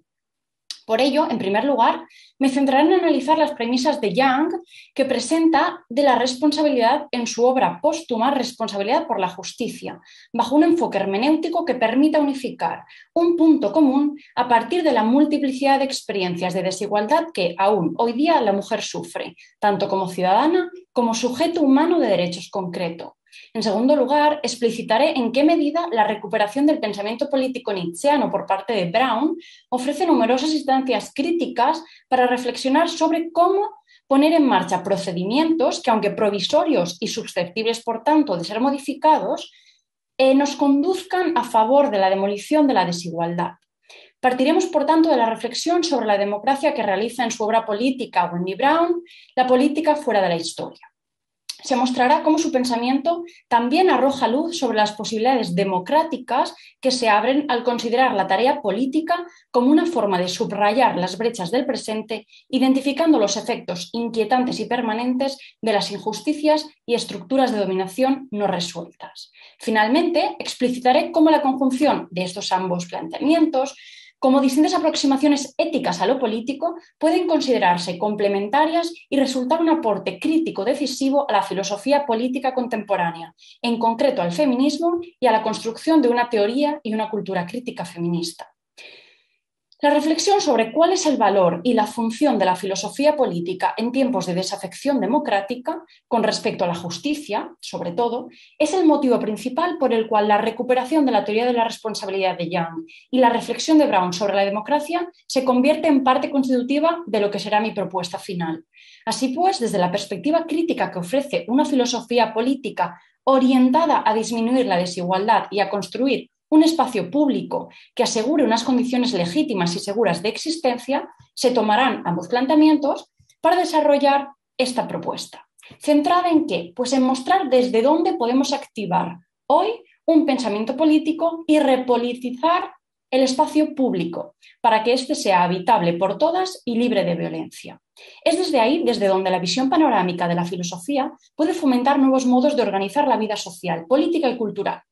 Por ello, en primer lugar, me centraré en analizar las premisas de Young que presenta de la responsabilidad en su obra póstuma Responsabilidad por la Justicia, bajo un enfoque hermenéutico que permita unificar un punto común a partir de la multiplicidad de experiencias de desigualdad que aún hoy día la mujer sufre, tanto como ciudadana como sujeto humano de derechos concretos. En segundo lugar, explicitaré en qué medida la recuperación del pensamiento político nietzscheano por parte de Brown ofrece numerosas instancias críticas para reflexionar sobre cómo poner en marcha procedimientos que, aunque provisorios y susceptibles, por tanto, de ser modificados, nos conduzcan a favor de la demolición de la desigualdad. Partiremos, por tanto, de la reflexión sobre la democracia que realiza en su obra política Wendy Brown, La política fuera de la historia. Se mostrará cómo su pensamiento también arroja luz sobre las posibilidades democráticas que se abren al considerar la tarea política como una forma de subrayar las brechas del presente, identificando los efectos inquietantes y permanentes de las injusticias y estructuras de dominación no resueltas. Finalmente, explicitaré cómo la conjunción de estos ambos planteamientos como distintas aproximaciones éticas a lo político pueden considerarse complementarias y resultar un aporte crítico decisivo a la filosofía política contemporánea, en concreto al feminismo y a la construcción de una teoría y una cultura crítica feminista. La reflexión sobre cuál es el valor y la función de la filosofía política en tiempos de desafección democrática, con respecto a la justicia, sobre todo, es el motivo principal por el cual la recuperación de la teoría de la responsabilidad de Young y la reflexión de Brown sobre la democracia se convierte en parte constitutiva de lo que será mi propuesta final. Así pues, desde la perspectiva crítica que ofrece una filosofía política orientada a disminuir la desigualdad y a construir un espacio público que asegure unas condiciones legítimas y seguras de existencia, se tomarán ambos planteamientos para desarrollar esta propuesta. ¿Centrada en qué? Pues en mostrar desde dónde podemos activar hoy un pensamiento político y repolitizar el espacio público para que éste sea habitable por todas y libre de violencia. Es desde ahí, desde donde la visión panorámica de la filosofía puede fomentar nuevos modos de organizar la vida social, política y cultural.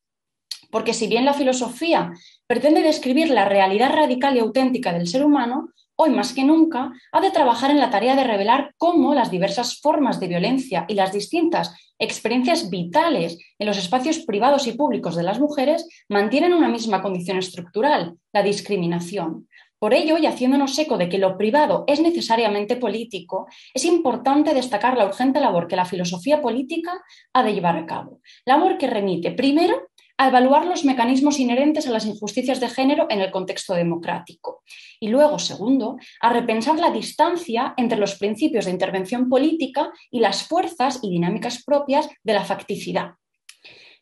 Porque si bien la filosofía pretende describir la realidad radical y auténtica del ser humano, hoy más que nunca ha de trabajar en la tarea de revelar cómo las diversas formas de violencia y las distintas experiencias vitales en los espacios privados y públicos de las mujeres mantienen una misma condición estructural, la discriminación. Por ello, y haciéndonos eco de que lo privado es necesariamente político, es importante destacar la urgente labor que la filosofía política ha de llevar a cabo. Labor que remite, primero, a evaluar los mecanismos inherentes a las injusticias de género en el contexto democrático. Y luego, segundo, a repensar la distancia entre los principios de intervención política y las fuerzas y dinámicas propias de la facticidad.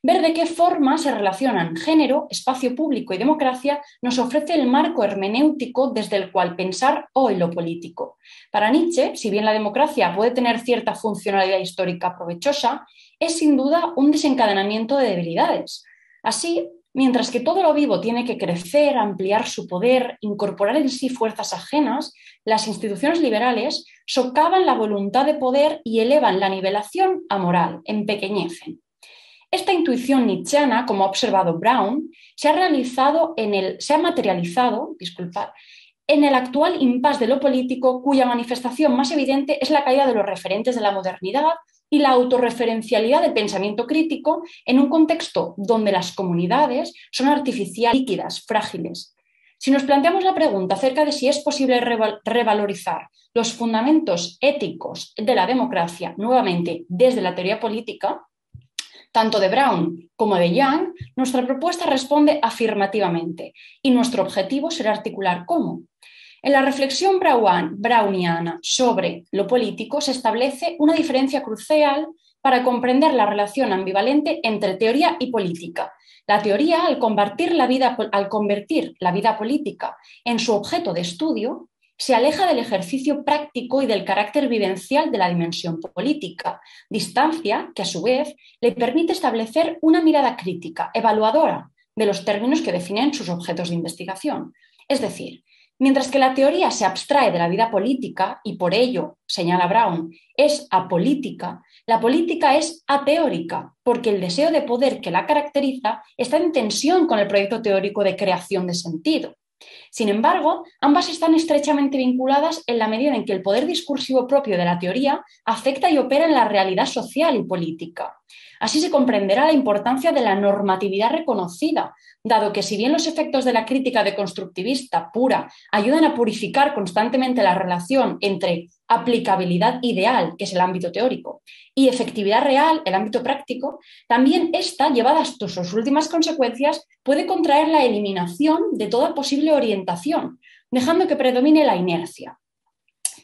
Ver de qué forma se relacionan género, espacio público y democracia nos ofrece el marco hermenéutico desde el cual pensar hoy lo político. Para Nietzsche, si bien la democracia puede tener cierta funcionalidad histórica provechosa, es sin duda un desencadenamiento de debilidades. Así, mientras que todo lo vivo tiene que crecer, ampliar su poder, incorporar en sí fuerzas ajenas, las instituciones liberales socavan la voluntad de poder y elevan la nivelación a moral, empequeñecen. Esta intuición nietzscheana, como ha observado Brown, se ha materializado en el actual impasse de lo político, cuya manifestación más evidente es la caída de los referentes de la modernidad y la autorreferencialidad del pensamiento crítico en un contexto donde las comunidades son artificiales, líquidas, frágiles. Si nos planteamos la pregunta acerca de si es posible revalorizar los fundamentos éticos de la democracia nuevamente desde la teoría política, tanto de Brown como de Young, nuestra propuesta responde afirmativamente y nuestro objetivo será articular cómo. En la reflexión browniana sobre lo político se establece una diferencia crucial para comprender la relación ambivalente entre teoría y política. La teoría, al convertir la vida política en su objeto de estudio, se aleja del ejercicio práctico y del carácter vivencial de la dimensión política, distancia que a su vez le permite establecer una mirada crítica, evaluadora de los términos que definen sus objetos de investigación. Es decir, mientras que la teoría se abstrae de la vida política y por ello, señala Brown, es apolítica, la política es ateórica, porque el deseo de poder que la caracteriza está en tensión con el proyecto teórico de creación de sentido. Sin embargo, ambas están estrechamente vinculadas en la medida en que el poder discursivo propio de la teoría afecta y opera en la realidad social y política. Así se comprenderá la importancia de la normatividad reconocida, dado que si bien los efectos de la crítica deconstructivista pura ayudan a purificar constantemente la relación entre aplicabilidad ideal, que es el ámbito teórico, y efectividad real, el ámbito práctico, también esta, llevada hasta sus últimas consecuencias, puede contraer la eliminación de toda posible orientación, dejando que predomine la inercia.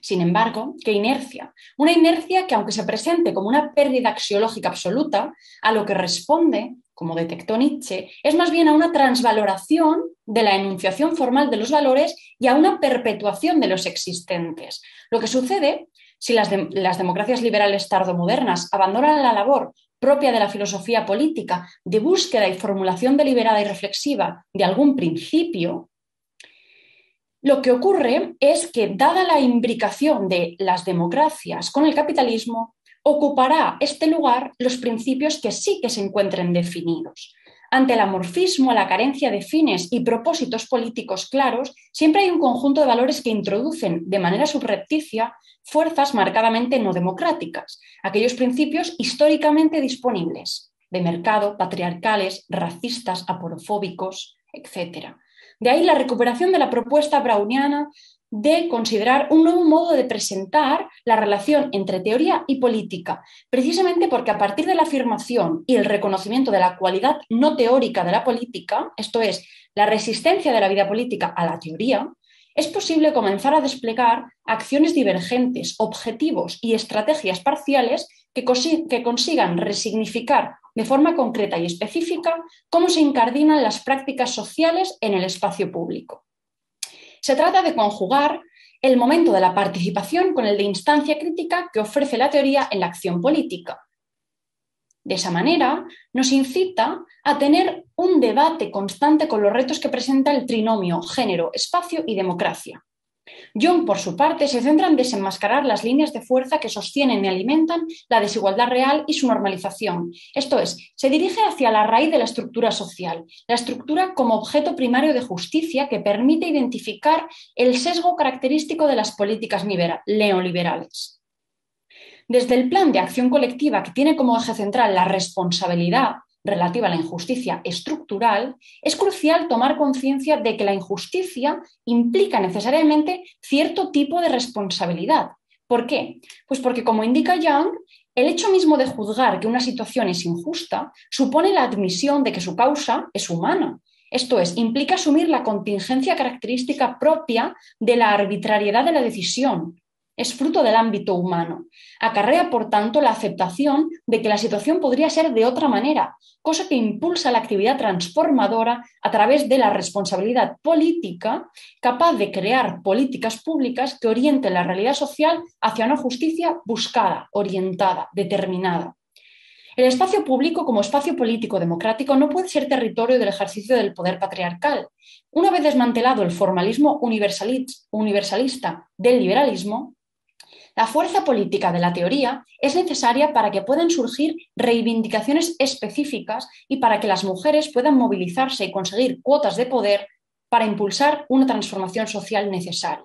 Sin embargo, ¿qué inercia? Una inercia que, aunque se presente como una pérdida axiológica absoluta, a lo que responde, como detectó Nietzsche, es más bien a una transvaloración de la enunciación formal de los valores y a una perpetuación de los existentes. Lo que sucede si las democracias liberales tardomodernas abandonan la labor propia de la filosofía política de búsqueda y formulación deliberada y reflexiva de algún principio, lo que ocurre es que, dada la imbricación de las democracias con el capitalismo, ocupará este lugar los principios que sí que se encuentren definidos. Ante el amorfismo, la carencia de fines y propósitos políticos claros, siempre hay un conjunto de valores que introducen de manera subrepticia fuerzas marcadamente no democráticas, aquellos principios históricamente disponibles, de mercado, patriarcales, racistas, aporofóbicos, etc. De ahí la recuperación de la propuesta browniana de considerar un nuevo modo de presentar la relación entre teoría y política, precisamente porque a partir de la afirmación y el reconocimiento de la cualidad no teórica de la política, esto es, la resistencia de la vida política a la teoría, es posible comenzar a desplegar acciones divergentes, objetivos y estrategias parciales que consigan resignificar de forma concreta y específica cómo se incardinan las prácticas sociales en el espacio público. Se trata de conjugar el momento de la participación con el de instancia crítica que ofrece la teoría en la acción política. De esa manera, nos incita a tener un debate constante con los retos que presenta el trinomio género, espacio y democracia. Young, por su parte, se centra en desenmascarar las líneas de fuerza que sostienen y alimentan la desigualdad real y su normalización. Esto es, se dirige hacia la raíz de la estructura social, la estructura como objeto primario de justicia que permite identificar el sesgo característico de las políticas neoliberales. Desde el plan de acción colectiva, que tiene como eje central la responsabilidad relativa a la injusticia estructural, es crucial tomar conciencia de que la injusticia implica necesariamente cierto tipo de responsabilidad. ¿Por qué? Pues porque, como indica Young, El hecho mismo de juzgar que una situación es injusta supone la admisión de que su causa es humana. Esto es, implica asumir la contingencia característica propia de la arbitrariedad de la decisión. Es fruto del ámbito humano. Acarrea, por tanto, la aceptación de que la situación podría ser de otra manera, cosa que impulsa la actividad transformadora a través de la responsabilidad política, capaz de crear políticas públicas que orienten la realidad social hacia una justicia buscada, orientada, determinada. El espacio público como espacio político democrático no puede ser territorio del ejercicio del poder patriarcal. Una vez desmantelado el formalismo universalista del liberalismo, la fuerza política de la teoría es necesaria para que puedan surgir reivindicaciones específicas y para que las mujeres puedan movilizarse y conseguir cuotas de poder para impulsar una transformación social necesaria.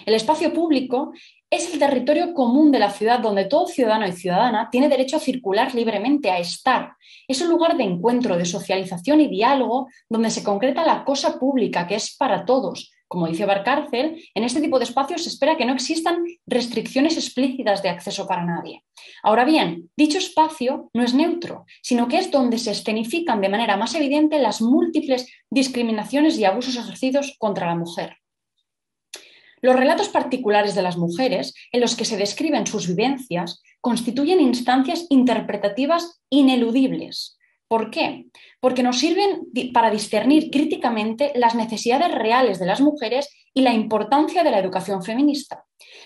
El espacio público es el territorio común de la ciudad donde todo ciudadano y ciudadana tiene derecho a circular libremente, a estar. Es un lugar de encuentro, de socialización y diálogo donde se concreta la cosa pública, que es para todos. Como dice Valcárcel, en este tipo de espacios se espera que no existan restricciones explícitas de acceso para nadie. Ahora bien, dicho espacio no es neutro, sino que es donde se escenifican de manera más evidente las múltiples discriminaciones y abusos ejercidos contra la mujer. Los relatos particulares de las mujeres, en los que se describen sus vivencias, constituyen instancias interpretativas ineludibles. ¿Por qué? Porque nos sirven para discernir críticamente las necesidades reales de las mujeres y la importancia de la educación feminista.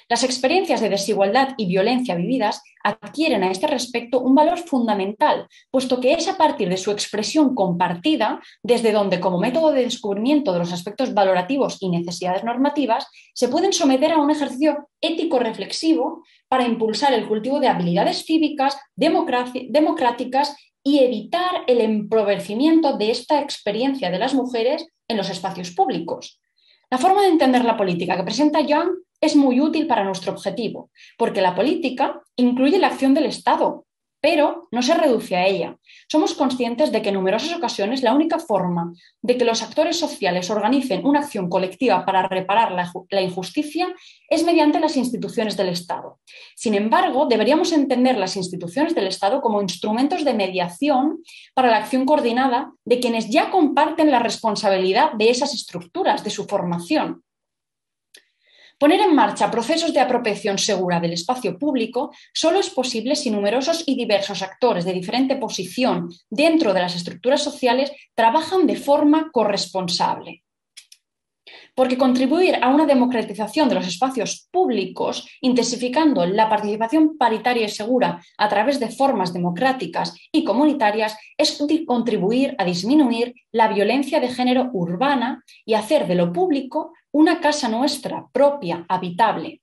Las experiencias de desigualdad y violencia vividas adquieren a este respecto un valor fundamental, puesto que es a partir de su expresión compartida, desde donde, como método de descubrimiento de los aspectos valorativos y necesidades normativas, se pueden someter a un ejercicio ético-reflexivo para impulsar el cultivo de habilidades cívicas, democráticas y evitar el empobrecimiento de esta experiencia de las mujeres en los espacios públicos. La forma de entender la política que presenta Young es muy útil para nuestro objetivo, porque la política incluye la acción del Estado, pero no se reduce a ella. Somos conscientes de que en numerosas ocasiones la única forma de que los actores sociales organicen una acción colectiva para reparar la injusticia es mediante las instituciones del Estado. Sin embargo, deberíamos entender las instituciones del Estado como instrumentos de mediación para la acción coordinada de quienes ya comparten la responsabilidad de esas estructuras, de su formación. Poner en marcha procesos de apropiación segura del espacio público solo es posible si numerosos y diversos actores de diferente posición dentro de las estructuras sociales trabajan de forma corresponsable. Porque contribuir a una democratización de los espacios públicos, intensificando la participación paritaria y segura a través de formas democráticas y comunitarias, es contribuir a disminuir la violencia de género urbana y hacer de lo público una casa nuestra propia, habitable.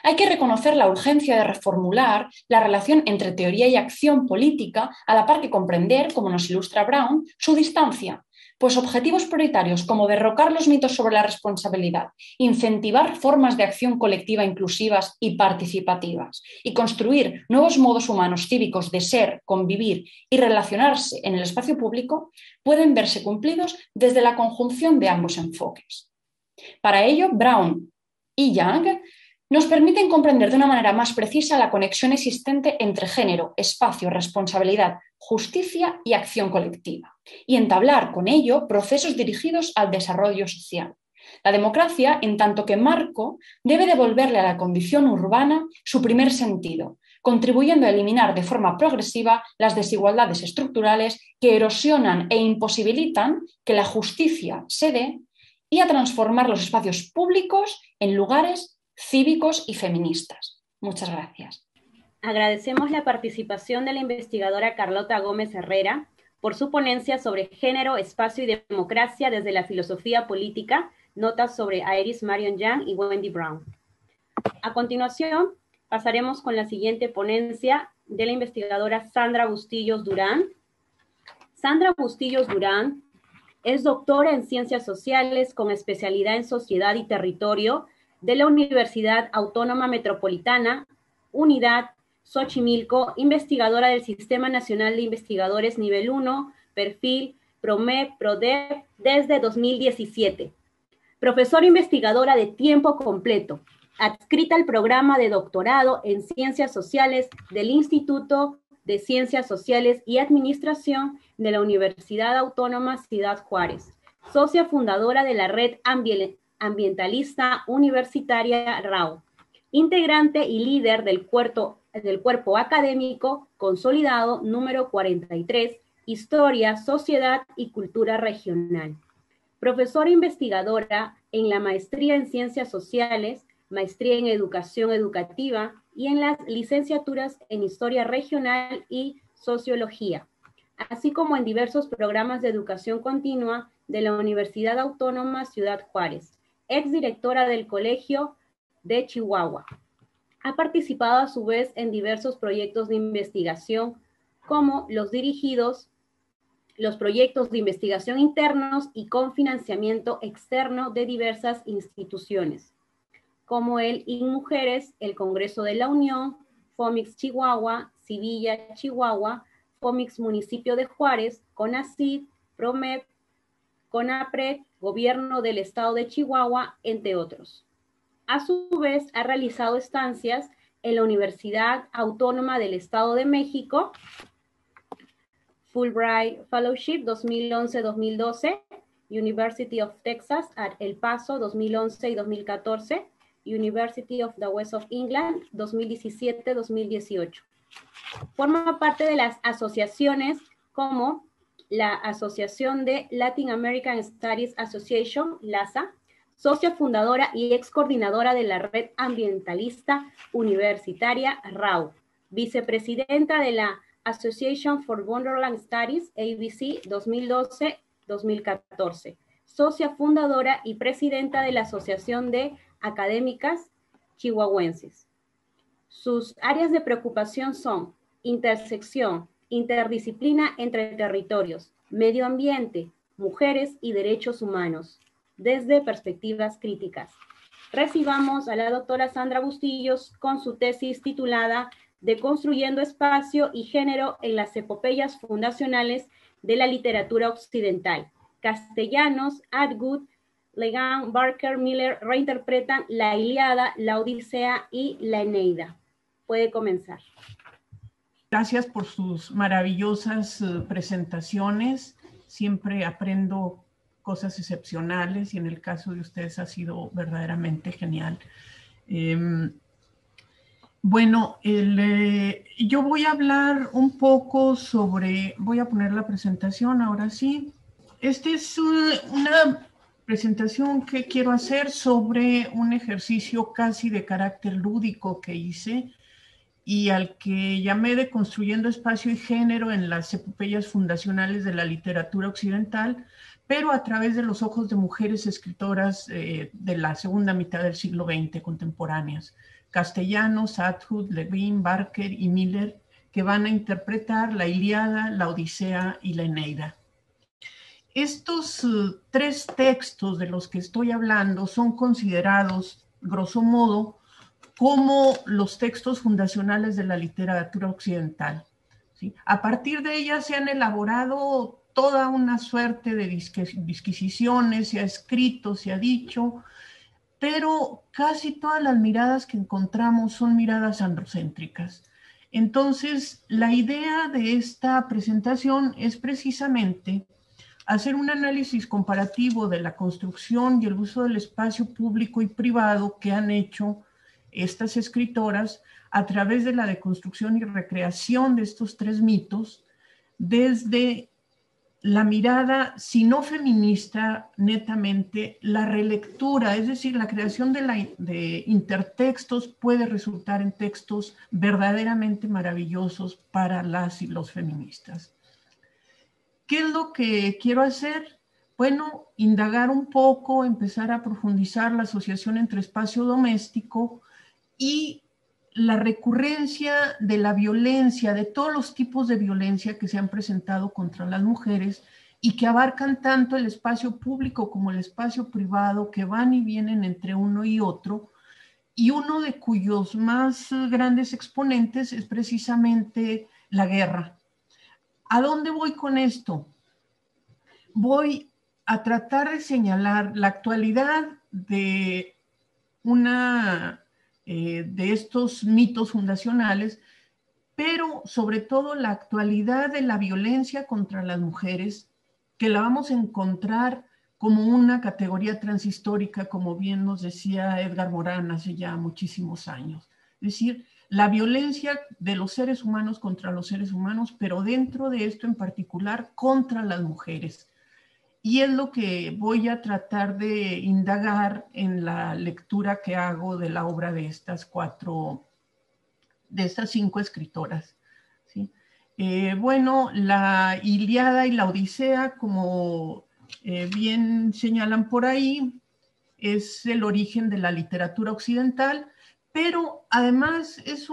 Hay que reconocer la urgencia de reformular la relación entre teoría y acción política, a la par que comprender, como nos ilustra Brown, su distancia. Pues objetivos prioritarios como derrocar los mitos sobre la responsabilidad, incentivar formas de acción colectiva inclusivas y participativas y construir nuevos modos humanos cívicos de ser, convivir y relacionarse en el espacio público pueden verse cumplidos desde la conjunción de ambos enfoques. Para ello, Brown y Young nos permiten comprender de una manera más precisa la conexión existente entre género, espacio, responsabilidad, justicia y acción colectiva, y entablar con ello procesos dirigidos al desarrollo social. La democracia, en tanto que marco, debe devolverle a la condición urbana su primer sentido, contribuyendo a eliminar de forma progresiva las desigualdades estructurales que erosionan e imposibilitan que la justicia se dé y a transformar los espacios públicos en lugares cívicos y feministas. Muchas gracias. Agradecemos la participación de la investigadora Carlota Gómez Herrera por su ponencia sobre género, espacio y democracia desde la filosofía política, notas sobre Iris Marion Young y Wendy Brown. A continuación, pasaremos con la siguiente ponencia de la investigadora Sandra Bustillos Durán. Sandra Bustillos Durán es doctora en Ciencias Sociales con especialidad en Sociedad y Territorio de la Universidad Autónoma Metropolitana, Unidad Xochimilco, investigadora del Sistema Nacional de Investigadores Nivel 1, perfil PROMEP-PRODEP desde 2017. Profesora investigadora de tiempo completo, adscrita al programa de doctorado en Ciencias Sociales del Instituto de Ciencias Sociales y Administración de la Universidad Autónoma Ciudad Juárez, socia fundadora de la Red Ambientalista Universitaria RAU, integrante y líder del cuerpo académico consolidado número 43, Historia, Sociedad y Cultura Regional. Profesora investigadora en la Maestría en Ciencias Sociales, Maestría en Educación Educativa y en las licenciaturas en Historia Regional y Sociología, así como en diversos programas de educación continua de la Universidad Autónoma Ciudad Juárez, exdirectora del Colegio de Chihuahua. Ha participado a su vez en diversos proyectos de investigación, como los proyectos de investigación internos y con financiamiento externo de diversas instituciones, como el INMujeres, el Congreso de la Unión, FOMIX Chihuahua, Civilla Chihuahua, FOMIX Municipio de Juárez, CONACYT, PROMEP, CONAPRED, Gobierno del Estado de Chihuahua, entre otros. A su vez, ha realizado estancias en la Universidad Autónoma del Estado de México, Fulbright Fellowship 2011-2012, University of Texas at El Paso 2011 y 2014, University of the West of England 2017-2018. Forma parte de las asociaciones como la Asociación de Latin American Studies Association, LASA, socia fundadora y ex coordinadora de la Red Ambientalista Universitaria RAU, vicepresidenta de la Association for Wonderland Studies, ABC 2012-2014, socia fundadora y presidenta de la Asociación de Académicas Chihuahuenses. Sus áreas de preocupación son intersección, interdisciplina entre territorios, medio ambiente, mujeres y derechos humanos, desde perspectivas críticas. Recibamos a la doctora Sandra Bustillos con su tesis titulada Deconstruyendo Espacio y Género en las Epopeyas Fundacionales de la Literatura Occidental. Castellanos, Atwood, Legan, Barker, Miller reinterpretan la Ilíada, la Odisea y la Eneida. Puede comenzar. Gracias por sus maravillosas presentaciones. Siempre aprendo cosas excepcionales y en el caso de ustedes ha sido verdaderamente genial. Bueno, yo voy a hablar un poco sobre, voy a poner la presentación ahora sí. Esta es una presentación que quiero hacer sobre un ejercicio casi de carácter lúdico que hice y al que llamé Deconstruyendo Espacio y Género en las Epopeyas Fundacionales de la Literatura Occidental, pero a través de los ojos de mujeres escritoras de la segunda mitad del siglo XX contemporáneas. Castellanos, Atwood, Levin, Barker y Miller, que van a interpretar la Ilíada, la Odisea y la Eneida. Estos tres textos de los que estoy hablando son considerados, grosso modo, como los textos fundacionales de la literatura occidental, ¿sí? A partir de ellas se han elaborado toda una suerte de disquisiciones, se ha escrito, se ha dicho, pero casi todas las miradas que encontramos son miradas androcéntricas. Entonces, la idea de esta presentación es precisamente hacer un análisis comparativo de la construcción y el uso del espacio público y privado que han hecho estas escritoras a través de la deconstrucción y recreación de estos tres mitos desde la mirada, si no feminista, netamente la relectura, es decir, la creación de intertextos puede resultar en textos verdaderamente maravillosos para las y los feministas. ¿Qué es lo que quiero hacer? Bueno, indagar un poco, empezar a profundizar la asociación entre espacio doméstico y la recurrencia de la violencia, de todos los tipos de violencia que se han presentado contra las mujeres y que abarcan tanto el espacio público como el espacio privado, que van y vienen entre uno y otro, y uno de cuyos más grandes exponentes es precisamente la guerra. ¿A dónde voy con esto? Voy a tratar de señalar la actualidad de una de estos mitos fundacionales, pero sobre todo la actualidad de la violencia contra las mujeres, que la vamos a encontrar como una categoría transhistórica, como bien nos decía Edgar Morin hace ya muchísimos años. Es decir, la violencia de los seres humanos contra los seres humanos, pero dentro de esto en particular contra las mujeres. Y es lo que voy a tratar de indagar en la lectura que hago de la obra de estas cinco escritoras, ¿sí? Bueno, la Ilíada y la Odisea, como bien señalan por ahí, es el origen de la literatura occidental, pero además es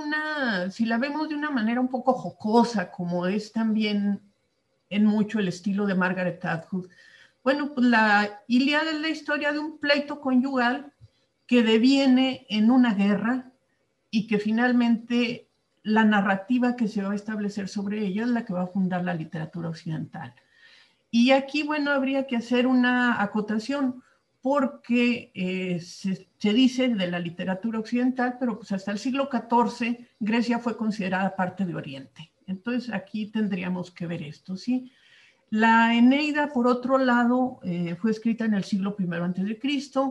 si la vemos de una manera un poco jocosa, como es también en mucho el estilo de Margaret Atwood. Bueno, pues la Ilíada es la historia de un pleito conyugal que deviene en una guerra y que finalmente la narrativa que se va a establecer sobre ella es la que va a fundar la literatura occidental. Y aquí, bueno, habría que hacer una acotación porque se dice de la literatura occidental, pero pues hasta el siglo XIV Grecia fue considerada parte de Oriente. Entonces aquí tendríamos que ver esto, ¿sí? La Eneida, por otro lado, fue escrita en el siglo I a.C.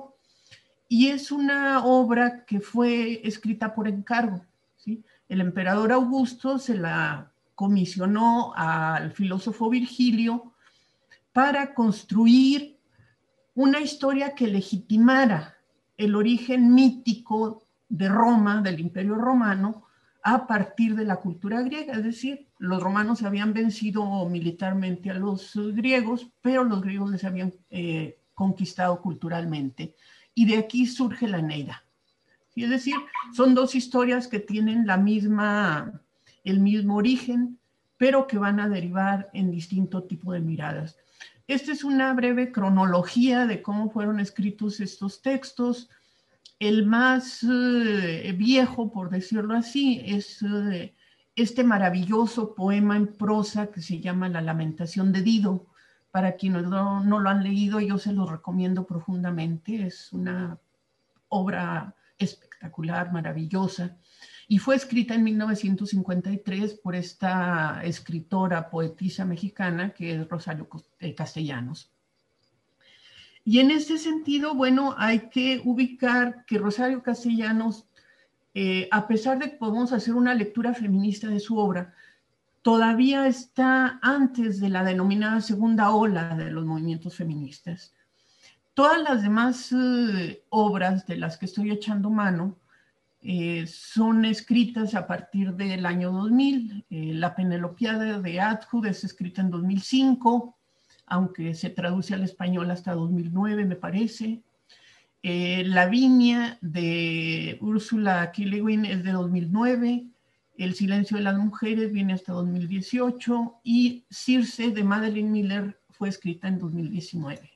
y es una obra que fue escrita por encargo, ¿sí? El emperador Augusto se la comisionó al filósofo Virgilio para construir una historia que legitimara el origen mítico de Roma, del Imperio Romano, a partir de la cultura griega. Es decir, los romanos habían vencido militarmente a los griegos, pero los griegos les habían conquistado culturalmente. Y de aquí surge la Eneida. ¿Sí? Es decir, son dos historias que tienen el mismo origen, pero que van a derivar en distinto tipo de miradas. Esta es una breve cronología de cómo fueron escritos estos textos. El más viejo, por decirlo así, es este maravilloso poema en prosa que se llama La Lamentación de Dido. Para quienes no lo han leído, yo se los recomiendo profundamente. Es una obra espectacular, maravillosa. Y fue escrita en 1953 por esta escritora, poetisa mexicana, que es Rosario Castellanos. Y en este sentido, bueno, hay que ubicar que Rosario Castellanos, a pesar de que podemos hacer una lectura feminista de su obra, todavía está antes de la denominada segunda ola de los movimientos feministas. Todas las demás obras de las que estoy echando mano son escritas a partir del año 2000. La Penelopiada de Atwood es escrita en 2005, aunque se traduce al español hasta 2009, me parece. Lavinia de Úrsula K. Le Guin es de 2009. El silencio de las mujeres viene hasta 2018. Y Circe de Madeline Miller fue escrita en 2019.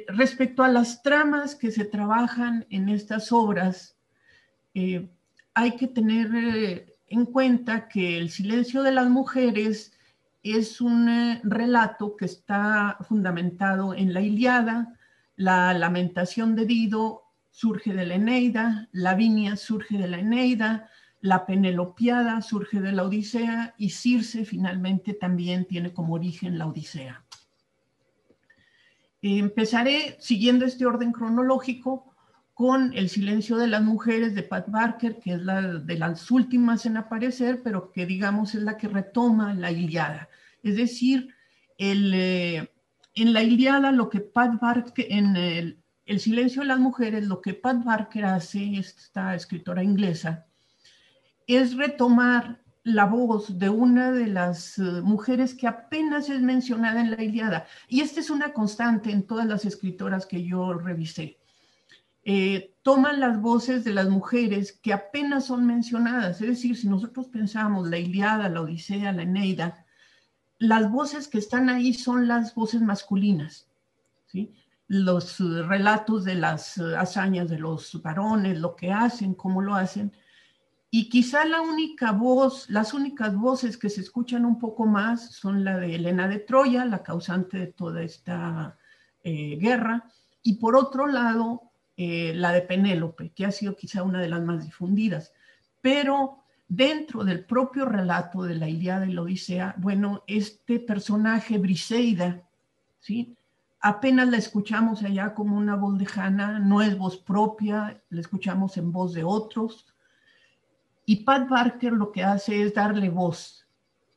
Respecto a las tramas que se trabajan en estas obras, hay que tener en cuenta que El silencio de las mujeres es un relato que está fundamentado en la Ilíada. La Lamentación de Dido surge de la Eneida, Lavinia surge de la Eneida, la Penelopiada surge de la Odisea y Circe finalmente también tiene como origen la Odisea. Empezaré siguiendo este orden cronológico con El silencio de las mujeres de Pat Barker, que es la de las últimas en aparecer, pero que digamos es la que retoma la Ilíada. Es decir, en la Ilíada lo que Pat Barker, en el silencio de las mujeres, lo que Pat Barker hace, esta escritora inglesa, es retomar la voz de una de las mujeres que apenas es mencionada en la Ilíada. Y esta es una constante en todas las escritoras que yo revisé. Toman las voces de las mujeres que apenas son mencionadas. Es decir, si nosotros pensamos la Ilíada, la Odisea, la Eneida, las voces que están ahí son las voces masculinas, ¿sí? Los relatos de las hazañas de los varones, lo que hacen, cómo lo hacen. Y quizá las únicas voces que se escuchan un poco más son la de Helena de Troya, la causante de toda esta guerra. Y por otro lado, la de Penélope, que ha sido quizá una de las más difundidas. Pero dentro del propio relato de la Ilíada y la Odisea, bueno, este personaje, Briseida, ¿sí? Apenas la escuchamos allá como una voz lejana, no es voz propia, la escuchamos en voz de otros. Y Pat Barker lo que hace es darle voz.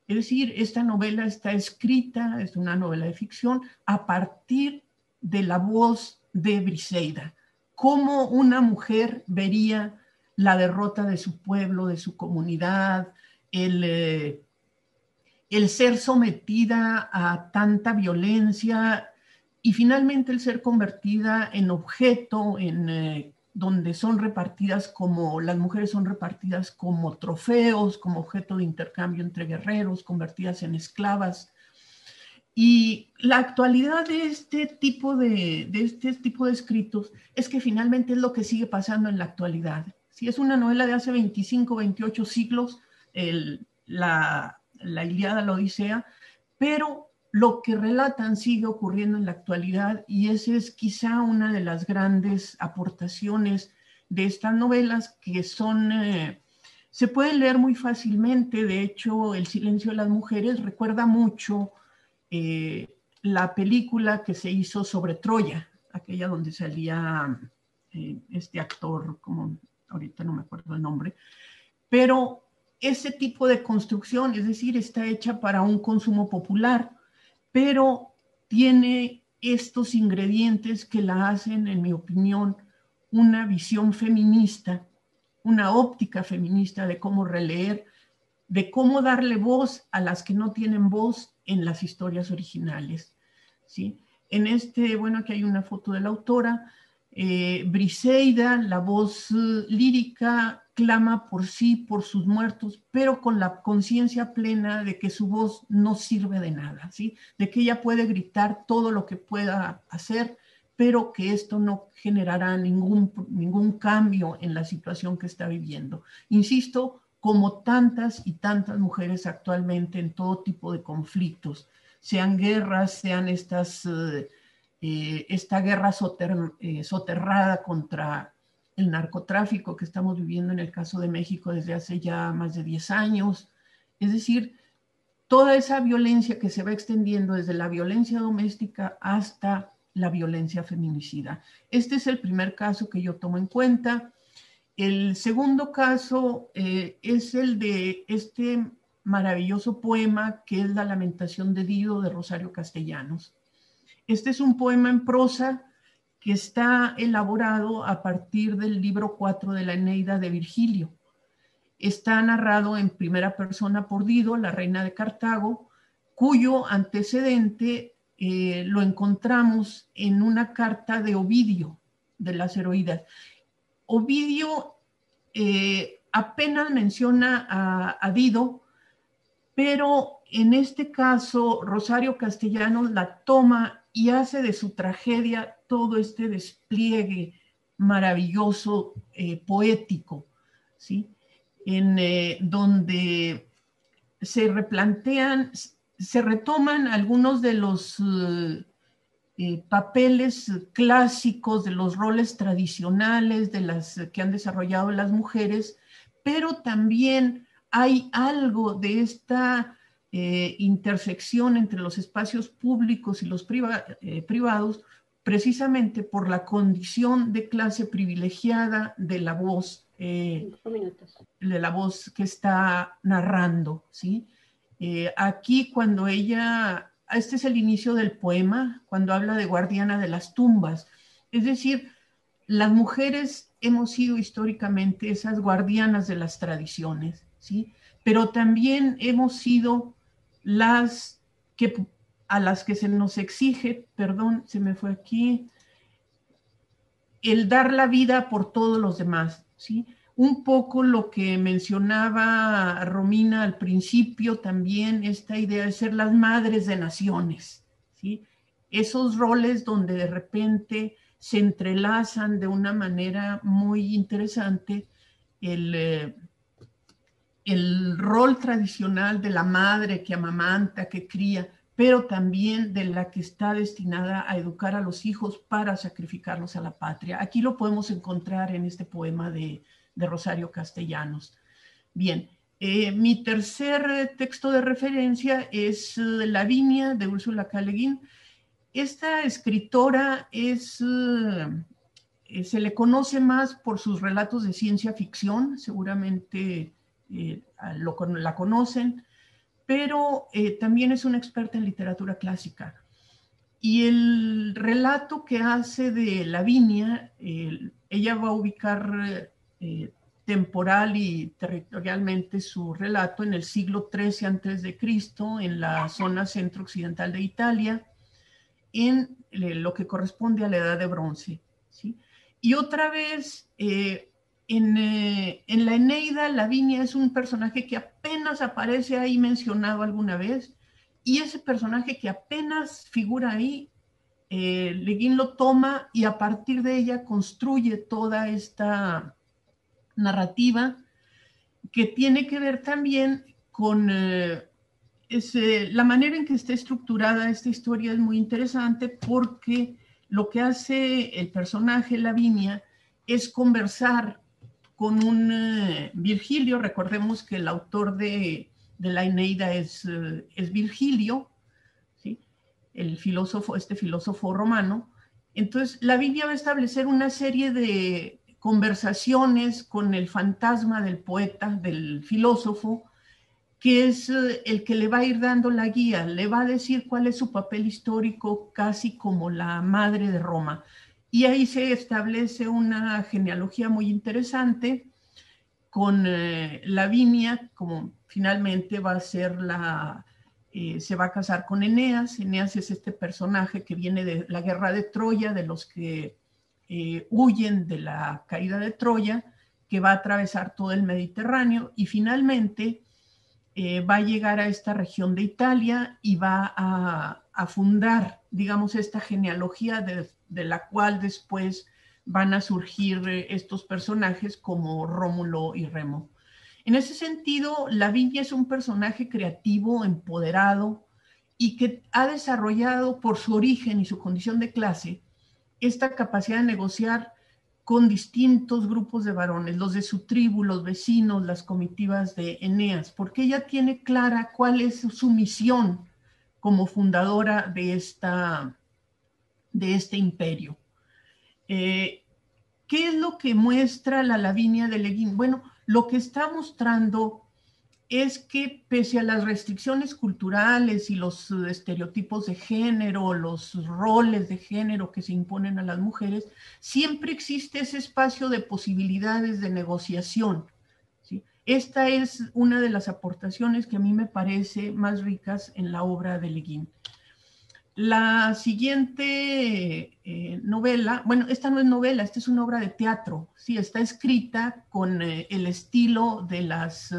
Es decir, esta novela está escrita, es una novela de ficción, a partir de la voz de Briseida. Cómo una mujer vería la derrota de su pueblo, de su comunidad, el ser sometida a tanta violencia y finalmente el ser convertida en objeto, donde son repartidas como, las mujeres son repartidas como trofeos, como objeto de intercambio entre guerreros, convertidas en esclavas. Y la actualidad de este tipo de escritos es que finalmente es lo que sigue pasando en la actualidad. Si es una novela de hace 25, 28 siglos, la Ilíada, la Odisea, pero lo que relatan sigue ocurriendo en la actualidad y esa es quizá una de las grandes aportaciones de estas novelas que son, se pueden leer muy fácilmente. De hecho, El silencio de las mujeres recuerda mucho la película que se hizo sobre Troya, aquella donde salía este actor, como ahorita no me acuerdo el nombre, pero ese tipo de construcción, es decir, está hecha para un consumo popular, pero tiene estos ingredientes que la hacen, en mi opinión, una visión feminista, una óptica feminista de cómo releer, de cómo darle voz a las que no tienen voz en las historias originales, ¿sí? En bueno, aquí hay una foto de la autora, Briseida, la voz lírica, clama por sí, por sus muertos, pero con la conciencia plena de que su voz no sirve de nada, ¿sí? De que ella puede gritar todo lo que pueda hacer, pero que esto no generará ningún cambio en la situación que está viviendo. Insisto, como tantas y tantas mujeres actualmente en todo tipo de conflictos, sean guerras, sean esta guerra soterrada contra el narcotráfico que estamos viviendo en el caso de México desde hace ya más de 10 años. Es decir, toda esa violencia que se va extendiendo desde la violencia doméstica hasta la violencia feminicida. Este es el primer caso que yo tomo en cuenta. El segundo caso es el de este maravilloso poema que es La Lamentación de Dido de Rosario Castellanos. Este es un poema en prosa que está elaborado a partir del libro 4 de la Eneida de Virgilio. Está narrado en primera persona por Dido, la reina de Cartago, cuyo antecedente lo encontramos en una carta de Ovidio, de las Heroídas. Ovidio apenas menciona a Dido, pero en este caso Rosario Castellanos la toma y hace de su tragedia todo este despliegue maravilloso, poético, ¿sí? Donde se replantean, se retoman algunos de los papeles clásicos, de los roles tradicionales de las que han desarrollado las mujeres, pero también hay algo de esta intersección entre los espacios públicos y los privados, precisamente por la condición de clase privilegiada de la voz, que está narrando, ¿sí? Aquí cuando este es el inicio del poema, cuando habla de guardiana de las tumbas, es decir, las mujeres hemos sido históricamente esas guardianas de las tradiciones, ¿sí? Pero también hemos sido a las que se nos exige, perdón, se me fue aquí, el dar la vida por todos los demás, ¿sí? Un poco lo que mencionaba Romina al principio también, esta idea de ser las madres de naciones, ¿sí? Esos roles donde de repente se entrelazan de una manera muy interesante el rol tradicional de la madre que amamanta, que cría, pero también de la que está destinada a educar a los hijos para sacrificarlos a la patria. Aquí lo podemos encontrar en este poema de Rosario Castellanos. Bien, mi tercer texto de referencia es Lavinia, de Úrsula K. Le Guin. Esta escritora se le conoce más por sus relatos de ciencia ficción, seguramente la conocen, pero también es una experta en literatura clásica. Y el relato que hace de Lavinia, ella va a ubicar temporal y territorialmente su relato en el siglo XIII a.C., en la zona centro-occidental de Italia, en lo que corresponde a la Edad de Bronce, ¿sí? Y otra vez, en la Eneida, Lavinia es un personaje que apenas aparece ahí mencionado alguna vez, y ese personaje que apenas figura ahí, Le Guin lo toma y a partir de ella construye toda esta narrativa que tiene que ver también con la manera en que está estructurada esta historia. Es muy interesante porque lo que hace el personaje Lavinia es conversar con un Virgilio. Recordemos que el autor de la Eneida es Virgilio, ¿sí? El filósofo, este filósofo romano. Entonces, Lavinia va a establecer una serie de conversaciones con el fantasma del poeta, del filósofo, que es el que le va a ir dando la guía, le va a decir cuál es su papel histórico, casi como la madre de Roma. Y ahí se establece una genealogía muy interesante con Lavinia, como finalmente va a ser se va a casar con Eneas. Eneas es este personaje que viene de la guerra de Troya, de los que huyen de la caída de Troya, que va a atravesar todo el Mediterráneo y finalmente va a llegar a esta región de Italia y va a fundar, digamos, esta genealogía de la cual después van a surgir estos personajes como Rómulo y Remo. En ese sentido, Lavinia es un personaje creativo, empoderado y que ha desarrollado por su origen y su condición de clase esta capacidad de negociar con distintos grupos de varones, los de su tribu, los vecinos, las comitivas de Eneas, porque ella tiene clara cuál es su misión como fundadora de este imperio. ¿Qué es lo que muestra la Lavinia de Le Guin? Bueno, lo que está mostrando es que pese a las restricciones culturales y los estereotipos de género, los roles de género que se imponen a las mujeres, siempre existe ese espacio de posibilidades de negociación, ¿sí? Esta es una de las aportaciones que a mí me parece más ricas en la obra de Le Guin. La siguiente novela, bueno, esta no es novela, esta es una obra de teatro, sí, está escrita con el estilo de las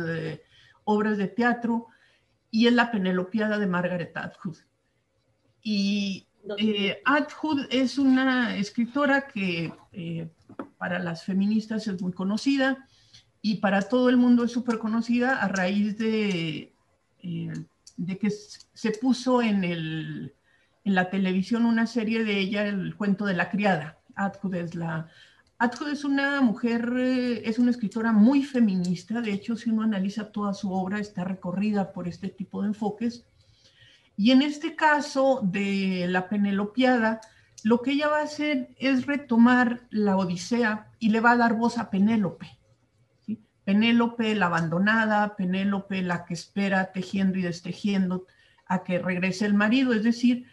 obras de teatro y es La Penelopiada de Margaret Atwood. Y Atwood es una escritora que para las feministas es muy conocida y para todo el mundo es súper conocida a raíz de que se puso en la televisión una serie de ella, El cuento de la criada. Atwood es una mujer, es una escritora muy feminista. De hecho, si uno analiza toda su obra, está recorrida por este tipo de enfoques. Y en este caso de La Penelopiada, lo que ella va a hacer es retomar la Odisea y le va a dar voz a Penélope, ¿sí? Penélope la abandonada, Penélope la que espera tejiendo y destejiendo a que regrese el marido. Es decir,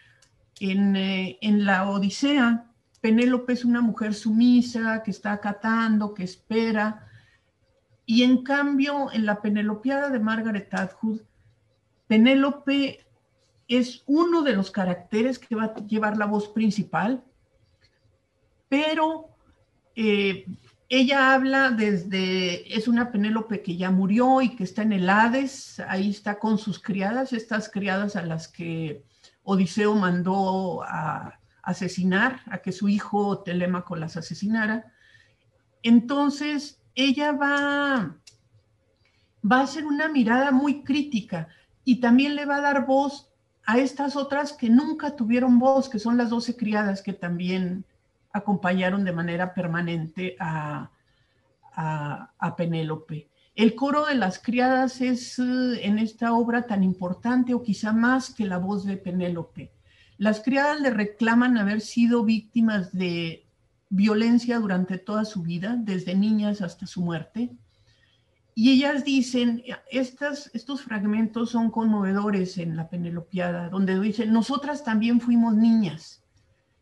en la Odisea, Penélope es una mujer sumisa, que está acatando, que espera. Y en cambio, en La Penelopiada de Margaret Atwood, Penélope es uno de los caracteres que va a llevar la voz principal, pero ella habla es una Penélope que ya murió y que está en el Hades. Ahí está con sus criadas, estas criadas a las que Odiseo mandó a asesinar, a que su hijo Telémaco las asesinara. Entonces, ella va a hacer una mirada muy crítica y también le va a dar voz a estas otras que nunca tuvieron voz, que son las 12 criadas que también acompañaron de manera permanente a Penélope. El coro de las criadas es en esta obra tan importante o quizá más que la voz de Penélope. Las criadas le reclaman haber sido víctimas de violencia durante toda su vida, desde niñas hasta su muerte. Y ellas dicen, estos fragmentos son conmovedores en la Penelopiada, donde dicen, nosotras también fuimos niñas.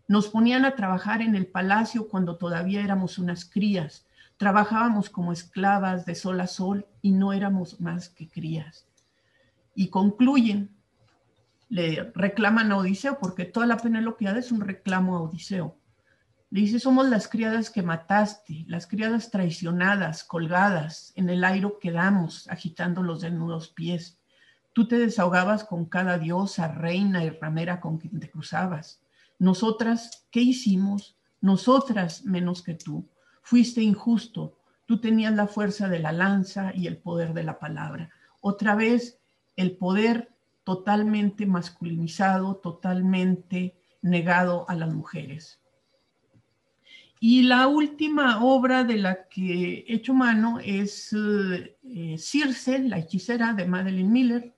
Nos ponían a trabajar en el palacio cuando todavía éramos unas crías. Trabajábamos como esclavas de sol a sol y no éramos más que crías. Y concluyen, le reclaman a Odiseo, porque toda la Penelopiada es un reclamo a Odiseo. Le dice, somos las criadas que mataste, las criadas traicionadas, colgadas, en el aire quedamos, agitando los desnudos pies. Tú te desahogabas con cada diosa, reina y ramera con quien te cruzabas. Nosotras, ¿qué hicimos? Nosotras menos que tú. Fuiste injusto. Tú tenías la fuerza de la lanza y el poder de la palabra. Otra vez, el poder totalmente masculinizado, totalmente negado a las mujeres. Y la última obra de la que he hecho mano es Circe, la hechicera, de Madeline Miller.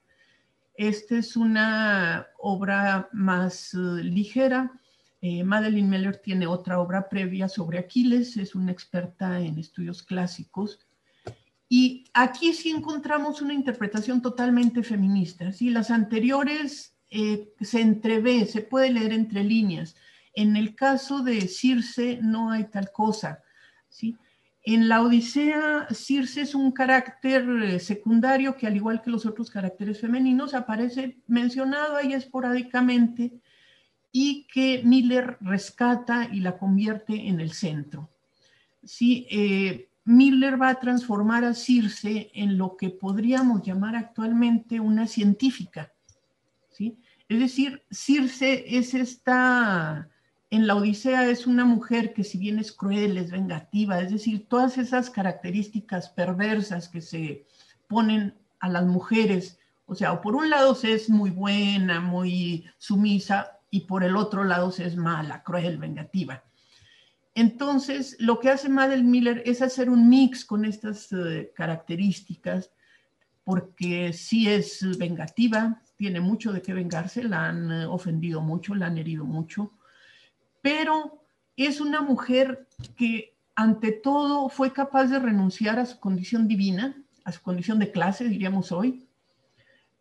Esta es una obra más ligera. Madeline Miller tiene otra obra previa sobre Aquiles, es una experta en estudios clásicos. Y aquí sí encontramos una interpretación totalmente feminista. ¿Sí? Las anteriores se entrevé, se puede leer entre líneas. En el caso de Circe no hay tal cosa, ¿sí? En la Odisea, Circe es un carácter secundario que, al igual que los otros caracteres femeninos, aparece mencionado ahí esporádicamente y que Miller rescata y la convierte en el centro. ¿Sí? Miller va a transformar a Circe en lo que podríamos llamar actualmente una científica, ¿sí? Es decir, Circe es en la Odisea es una mujer que, si bien es cruel, es vengativa, es decir, todas esas características perversas que se ponen a las mujeres, o sea, o por un lado se es muy buena, muy sumisa, y por el otro lado se es mala, cruel, vengativa. Entonces, lo que hace Madeline Miller es hacer un mix con estas características, porque sí es vengativa, tiene mucho de qué vengarse, la han ofendido mucho, la han herido mucho, pero es una mujer que ante todo fue capaz de renunciar a su condición divina, a su condición de clase, diríamos hoy,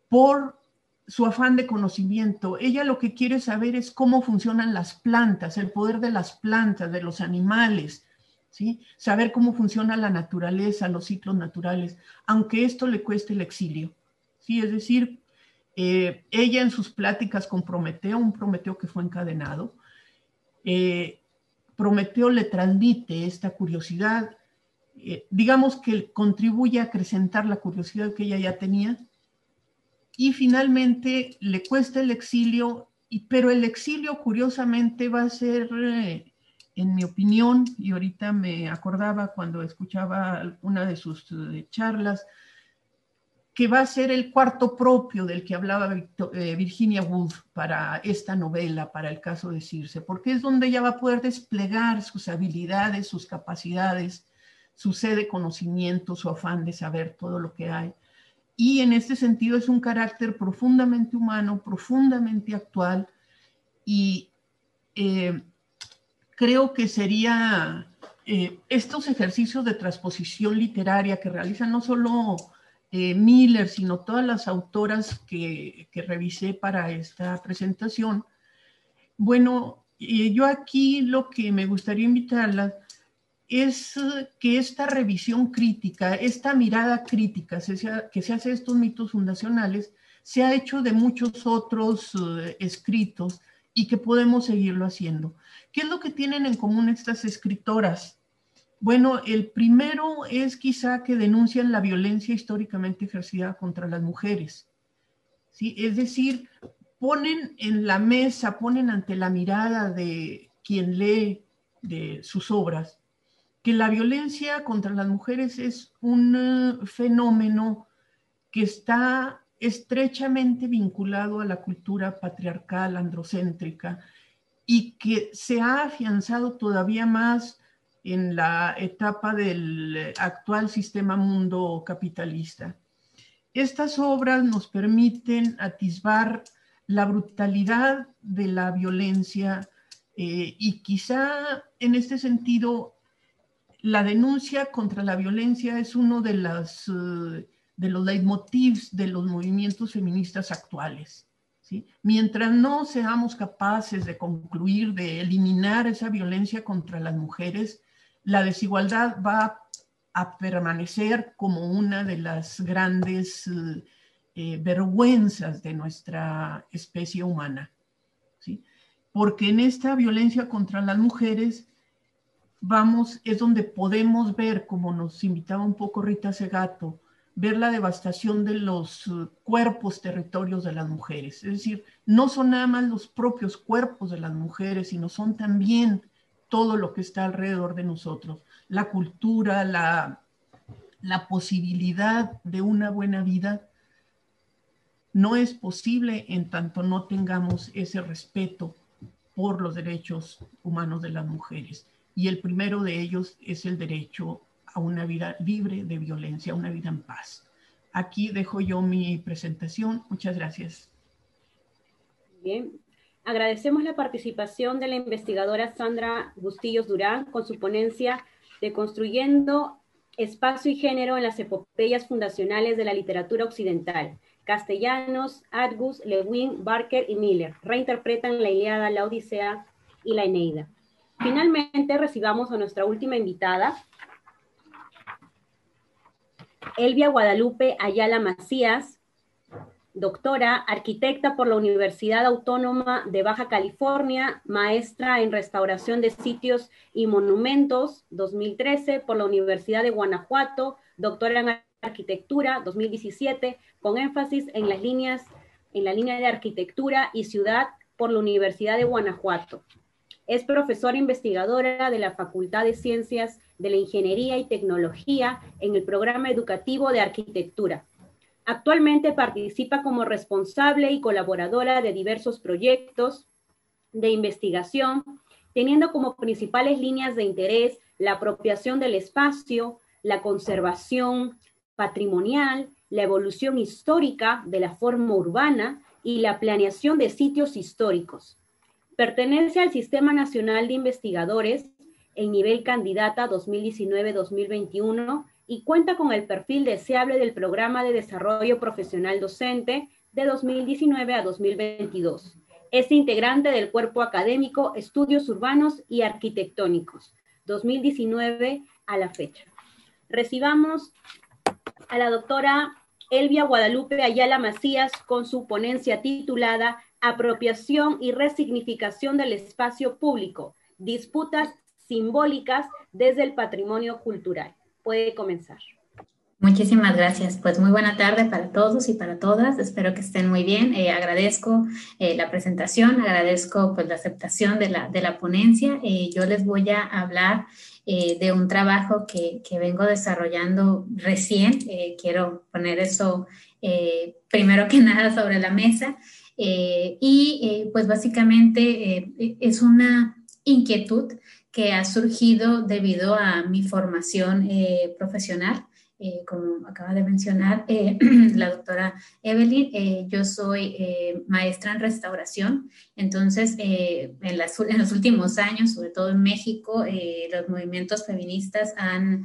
por su afán de conocimiento. Ella lo que quiere saber es cómo funcionan las plantas, el poder de las plantas, de los animales, ¿sí? Saber cómo funciona la naturaleza, los ciclos naturales, aunque esto le cueste el exilio, ¿sí? Es decir, ella en sus pláticas con Prometeo, un Prometeo que fue encadenado, Prometeo le transmite esta curiosidad, digamos que contribuye a acrecentar la curiosidad que ella ya tenía, y finalmente le cuesta el exilio, pero el exilio curiosamente va a ser, en mi opinión, y ahorita me acordaba cuando escuchaba una de sus charlas, que va a ser el cuarto propio del que hablaba Virginia Woolf para esta novela, para el caso de Circe, porque es donde ella va a poder desplegar sus habilidades, sus capacidades, su sed de conocimiento, su afán de saber todo lo que hay. Y en este sentido es un carácter profundamente humano, profundamente actual, y creo que sería estos ejercicios de transposición literaria que realizan no solo Miller, sino todas las autoras que revisé para esta presentación. Bueno, yo aquí lo que me gustaría invitarlas es que esta revisión crítica, esta mirada crítica que se hace de estos mitos fundacionales, se ha hecho de muchos otros escritos y que podemos seguirlo haciendo. ¿Qué es lo que tienen en común estas escritoras? Bueno, el primero es quizá que denuncian la violencia históricamente ejercida contra las mujeres, ¿sí? Es decir, ponen en la mesa, ponen ante la mirada de quien lee de sus obras, que la violencia contra las mujeres es un fenómeno que está estrechamente vinculado a la cultura patriarcal, androcéntrica, y que se ha afianzado todavía más en la etapa del actual sistema mundo capitalista. Estas obras nos permiten atisbar la brutalidad de la violencia y quizá en este sentido la denuncia contra la violencia es uno de los leitmotivs de los movimientos feministas actuales. ¿Sí? Mientras no seamos capaces de concluir, de eliminar esa violencia contra las mujeres, la desigualdad va a permanecer como una de las grandes vergüenzas de nuestra especie humana. ¿Sí? Porque en esta violencia contra las mujeres es donde podemos ver, como nos invitaba un poco Rita Segato, ver la devastación de los cuerpos, territorios de las mujeres. Es decir, no son nada más los propios cuerpos de las mujeres, sino son también todo lo que está alrededor de nosotros. La cultura, la posibilidad de una buena vida no es posible en tanto no tengamos ese respeto por los derechos humanos de las mujeres. Y el primero de ellos es el derecho a una vida libre de violencia, a una vida en paz. Aquí dejo yo mi presentación. Muchas gracias. Bien. Agradecemos la participación de la investigadora Sandra Bustillos Durán con su ponencia de Construyendo Espacio y Género en las Epopeyas Fundacionales de la Literatura Occidental. Castellanos, Atgus, Lewin, Barker y Miller reinterpretan la Ilíada, la Odisea y la Eneida. Finalmente, recibamos a nuestra última invitada, Elvia Guadalupe Ayala Macías, doctora, arquitecta por la Universidad Autónoma de Baja California, maestra en restauración de sitios y monumentos, 2013, por la Universidad de Guanajuato, doctora en arquitectura, 2017, con énfasis en la línea de arquitectura y ciudad por la Universidad de Guanajuato. Es profesora investigadora de la Facultad de Ciencias de la Ingeniería y Tecnología en el programa educativo de arquitectura. Actualmente participa como responsable y colaboradora de diversos proyectos de investigación, teniendo como principales líneas de interés la apropiación del espacio, la conservación patrimonial, la evolución histórica de la forma urbana y la planeación de sitios históricos. Pertenece al Sistema Nacional de Investigadores en nivel candidata 2019-2021 y cuenta con el perfil deseable del Programa de Desarrollo Profesional Docente de 2019 a 2022. Es integrante del Cuerpo Académico Estudios Urbanos y Arquitectónicos, 2019 a la fecha. Recibamos a la doctora Elvia Guadalupe Ayala Macías con su ponencia titulada Apropiación y resignificación del espacio público, disputas simbólicas desde el patrimonio cultural. Puede comenzar. Muchísimas gracias. Pues muy buena tarde para todos y para todas. Espero que estén muy bien. Agradezco la presentación, agradezco pues la aceptación de la ponencia. Yo les voy a hablar de un trabajo que vengo desarrollando recién. Quiero poner eso primero que nada sobre la mesa. Pues básicamente es una inquietud que ha surgido debido a mi formación profesional. Como acaba de mencionar la doctora Evelyn, yo soy maestra en restauración. Entonces, en los últimos años, sobre todo en México, los movimientos feministas han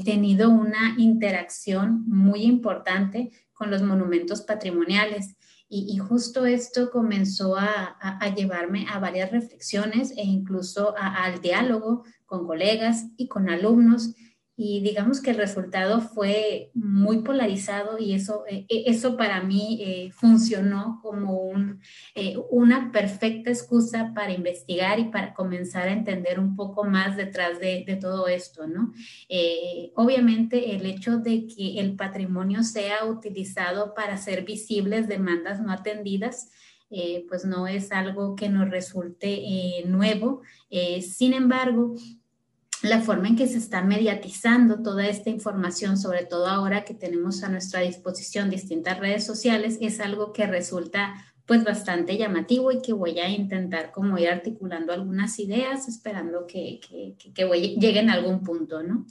tenido una interacción muy importante con los monumentos patrimoniales. Y justo esto comenzó a llevarme a varias reflexiones e incluso al diálogo con colegas y con alumnos. Y digamos que el resultado fue muy polarizado y eso para mí funcionó como una perfecta excusa para investigar y para comenzar a entender un poco más detrás de todo esto, ¿no? Obviamente el hecho de que el patrimonio sea utilizado para hacer visibles demandas no atendidas, pues no es algo que nos resulte nuevo. Sin embargo, la forma en que se está mediatizando toda esta información, sobre todo ahora que tenemos a nuestra disposición distintas redes sociales, es algo que resulta pues bastante llamativo y que voy a intentar como ir articulando algunas ideas, esperando que lleguen a algún punto, ¿no?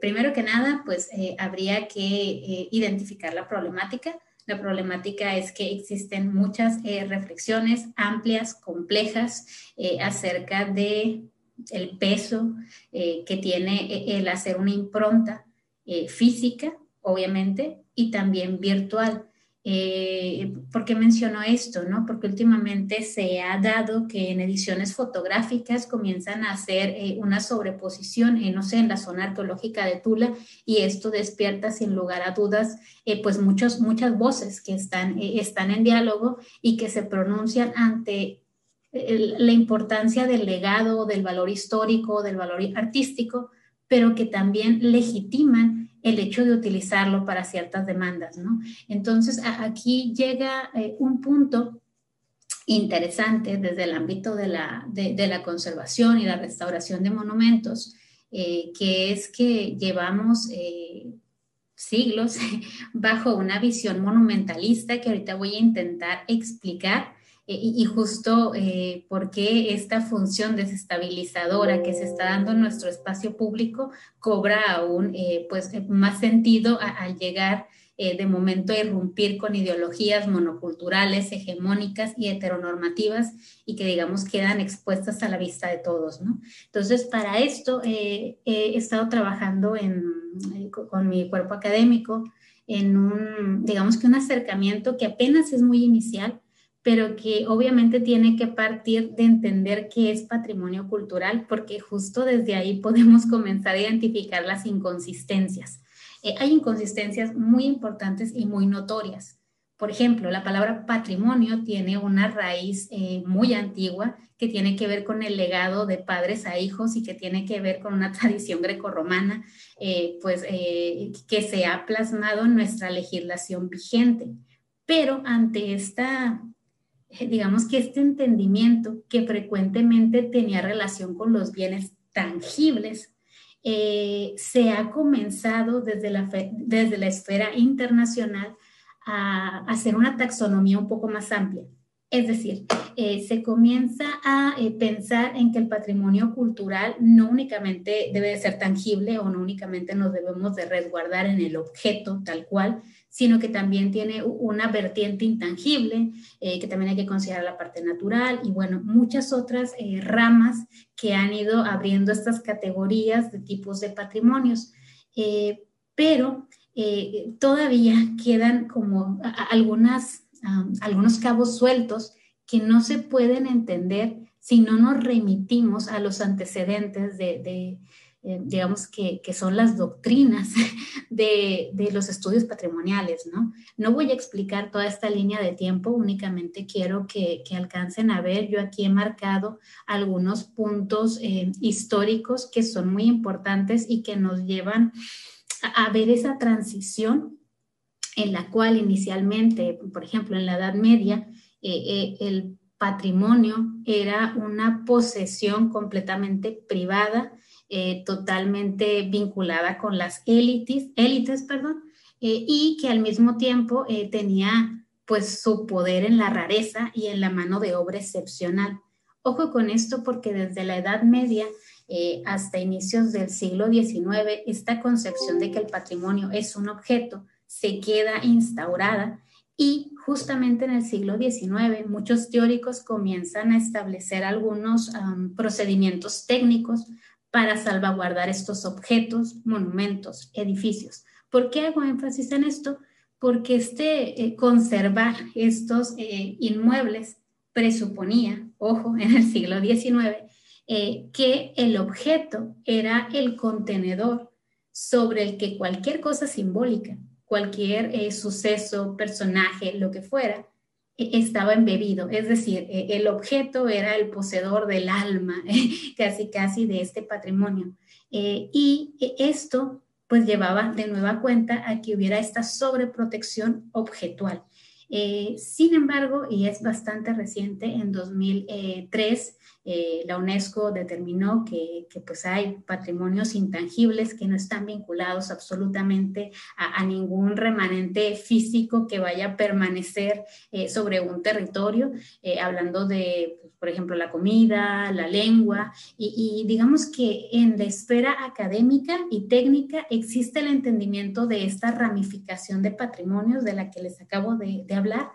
Primero que nada, pues habría que identificar la problemática. La problemática es que existen muchas reflexiones amplias, complejas, acerca de el peso que tiene el hacer una impronta física, obviamente, y también virtual. ¿Por qué menciono esto, no? Porque últimamente se ha dado que en ediciones fotográficas comienzan a hacer una sobreposición, no sé, en la zona arqueológica de Tula, y esto despierta sin lugar a dudas pues muchas voces que están en diálogo y que se pronuncian ante la importancia del legado, del valor histórico, del valor artístico, pero que también legitiman el hecho de utilizarlo para ciertas demandas, ¿no? Entonces, aquí llega un punto interesante desde el ámbito de la conservación y la restauración de monumentos, que es que llevamos siglos bajo una visión monumentalista que ahorita voy a intentar explicar, y justo por qué esta función desestabilizadora que se está dando en nuestro espacio público cobra aún pues, más sentido al llegar de momento a irrumpir con ideologías monoculturales, hegemónicas y heteronormativas, y que digamos quedan expuestas a la vista de todos, ¿no? Entonces, para esto he estado trabajando con mi cuerpo académico en digamos que un acercamiento que apenas es muy inicial, pero que obviamente tiene que partir de entender qué es patrimonio cultural, porque justo desde ahí podemos comenzar a identificar las inconsistencias. Hay inconsistencias muy importantes y muy notorias. Por ejemplo, la palabra patrimonio tiene una raíz muy antigua que tiene que ver con el legado de padres a hijos y que tiene que ver con una tradición grecorromana que se ha plasmado en nuestra legislación vigente. Pero ante digamos que este entendimiento que frecuentemente tenía relación con los bienes tangibles, se ha comenzado desde la esfera internacional a hacer una taxonomía un poco más amplia. Es decir, se comienza a pensar en que el patrimonio cultural no únicamente debe de ser tangible o no únicamente nos debemos de resguardar en el objeto tal cual, sino que también tiene una vertiente intangible, que también hay que considerar la parte natural y bueno, muchas otras ramas que han ido abriendo estas categorías de tipos de patrimonios. Pero todavía quedan como algunos cabos sueltos que no se pueden entender si no nos remitimos a los antecedentes digamos que son las doctrinas de los estudios patrimoniales, ¿no? No voy a explicar toda esta línea de tiempo, únicamente quiero que alcancen a ver, yo aquí he marcado algunos puntos históricos que son muy importantes y que nos llevan a ver esa transición en la cual inicialmente, por ejemplo, en la Edad Media, el patrimonio era una posesión completamente privada, totalmente vinculada con las élites, y que al mismo tiempo tenía pues su poder en la rareza y en la mano de obra excepcional. Ojo con esto porque desde la Edad Media hasta inicios del siglo XIX, esta concepción de que el patrimonio es un objeto se queda instaurada y justamente en el siglo XIX muchos teóricos comienzan a establecer algunos procedimientos técnicos para salvaguardar estos objetos, monumentos, edificios. ¿Por qué hago énfasis en esto? Porque conservar estos inmuebles presuponía, ojo, en el siglo XIX, que el objeto era el contenedor sobre el que cualquier cosa simbólica, cualquier suceso, personaje, lo que fuera, estaba embebido. Es decir, el objeto era el poseedor del alma, casi de este patrimonio. Y esto pues llevaba de nueva cuenta a que hubiera esta sobreprotección objetual. Sin embargo, y es bastante reciente, en 2003 la UNESCO determinó que pues hay patrimonios intangibles que no están vinculados absolutamente a ningún remanente físico que vaya a permanecer sobre un territorio, hablando de, pues, por ejemplo, la comida, la lengua, y digamos que en la esfera académica y técnica existe el entendimiento de esta ramificación de patrimonios de la que les acabo de hablar,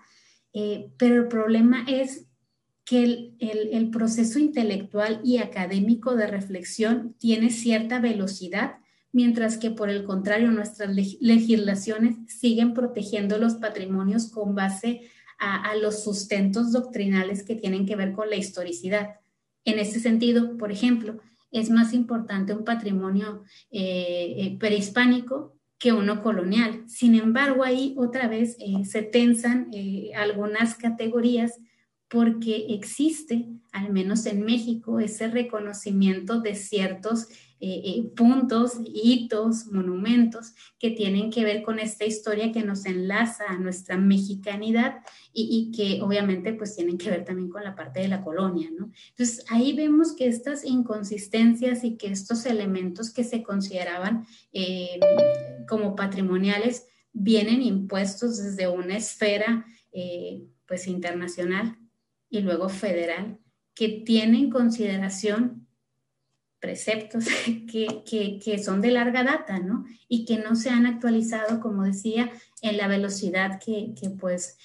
pero el problema es que el proceso intelectual y académico de reflexión tiene cierta velocidad, mientras que por el contrario nuestras legislaciones siguen protegiendo los patrimonios con base a los sustentos doctrinales que tienen que ver con la historicidad. En ese sentido, por ejemplo, es más importante un patrimonio prehispánico que uno colonial. Sin embargo, ahí otra vez se tensan algunas categorías, porque existe, al menos en México, ese reconocimiento de ciertos puntos, hitos, monumentos que tienen que ver con esta historia que nos enlaza a nuestra mexicanidad y que obviamente pues tienen que ver también con la parte de la colonia, ¿no? Entonces ahí vemos que estas inconsistencias y que estos elementos que se consideraban como patrimoniales vienen impuestos desde una esfera pues internacional y luego federal, que tiene en consideración preceptos que son de larga data, ¿no? Y que no se han actualizado, como decía, en la velocidad que pues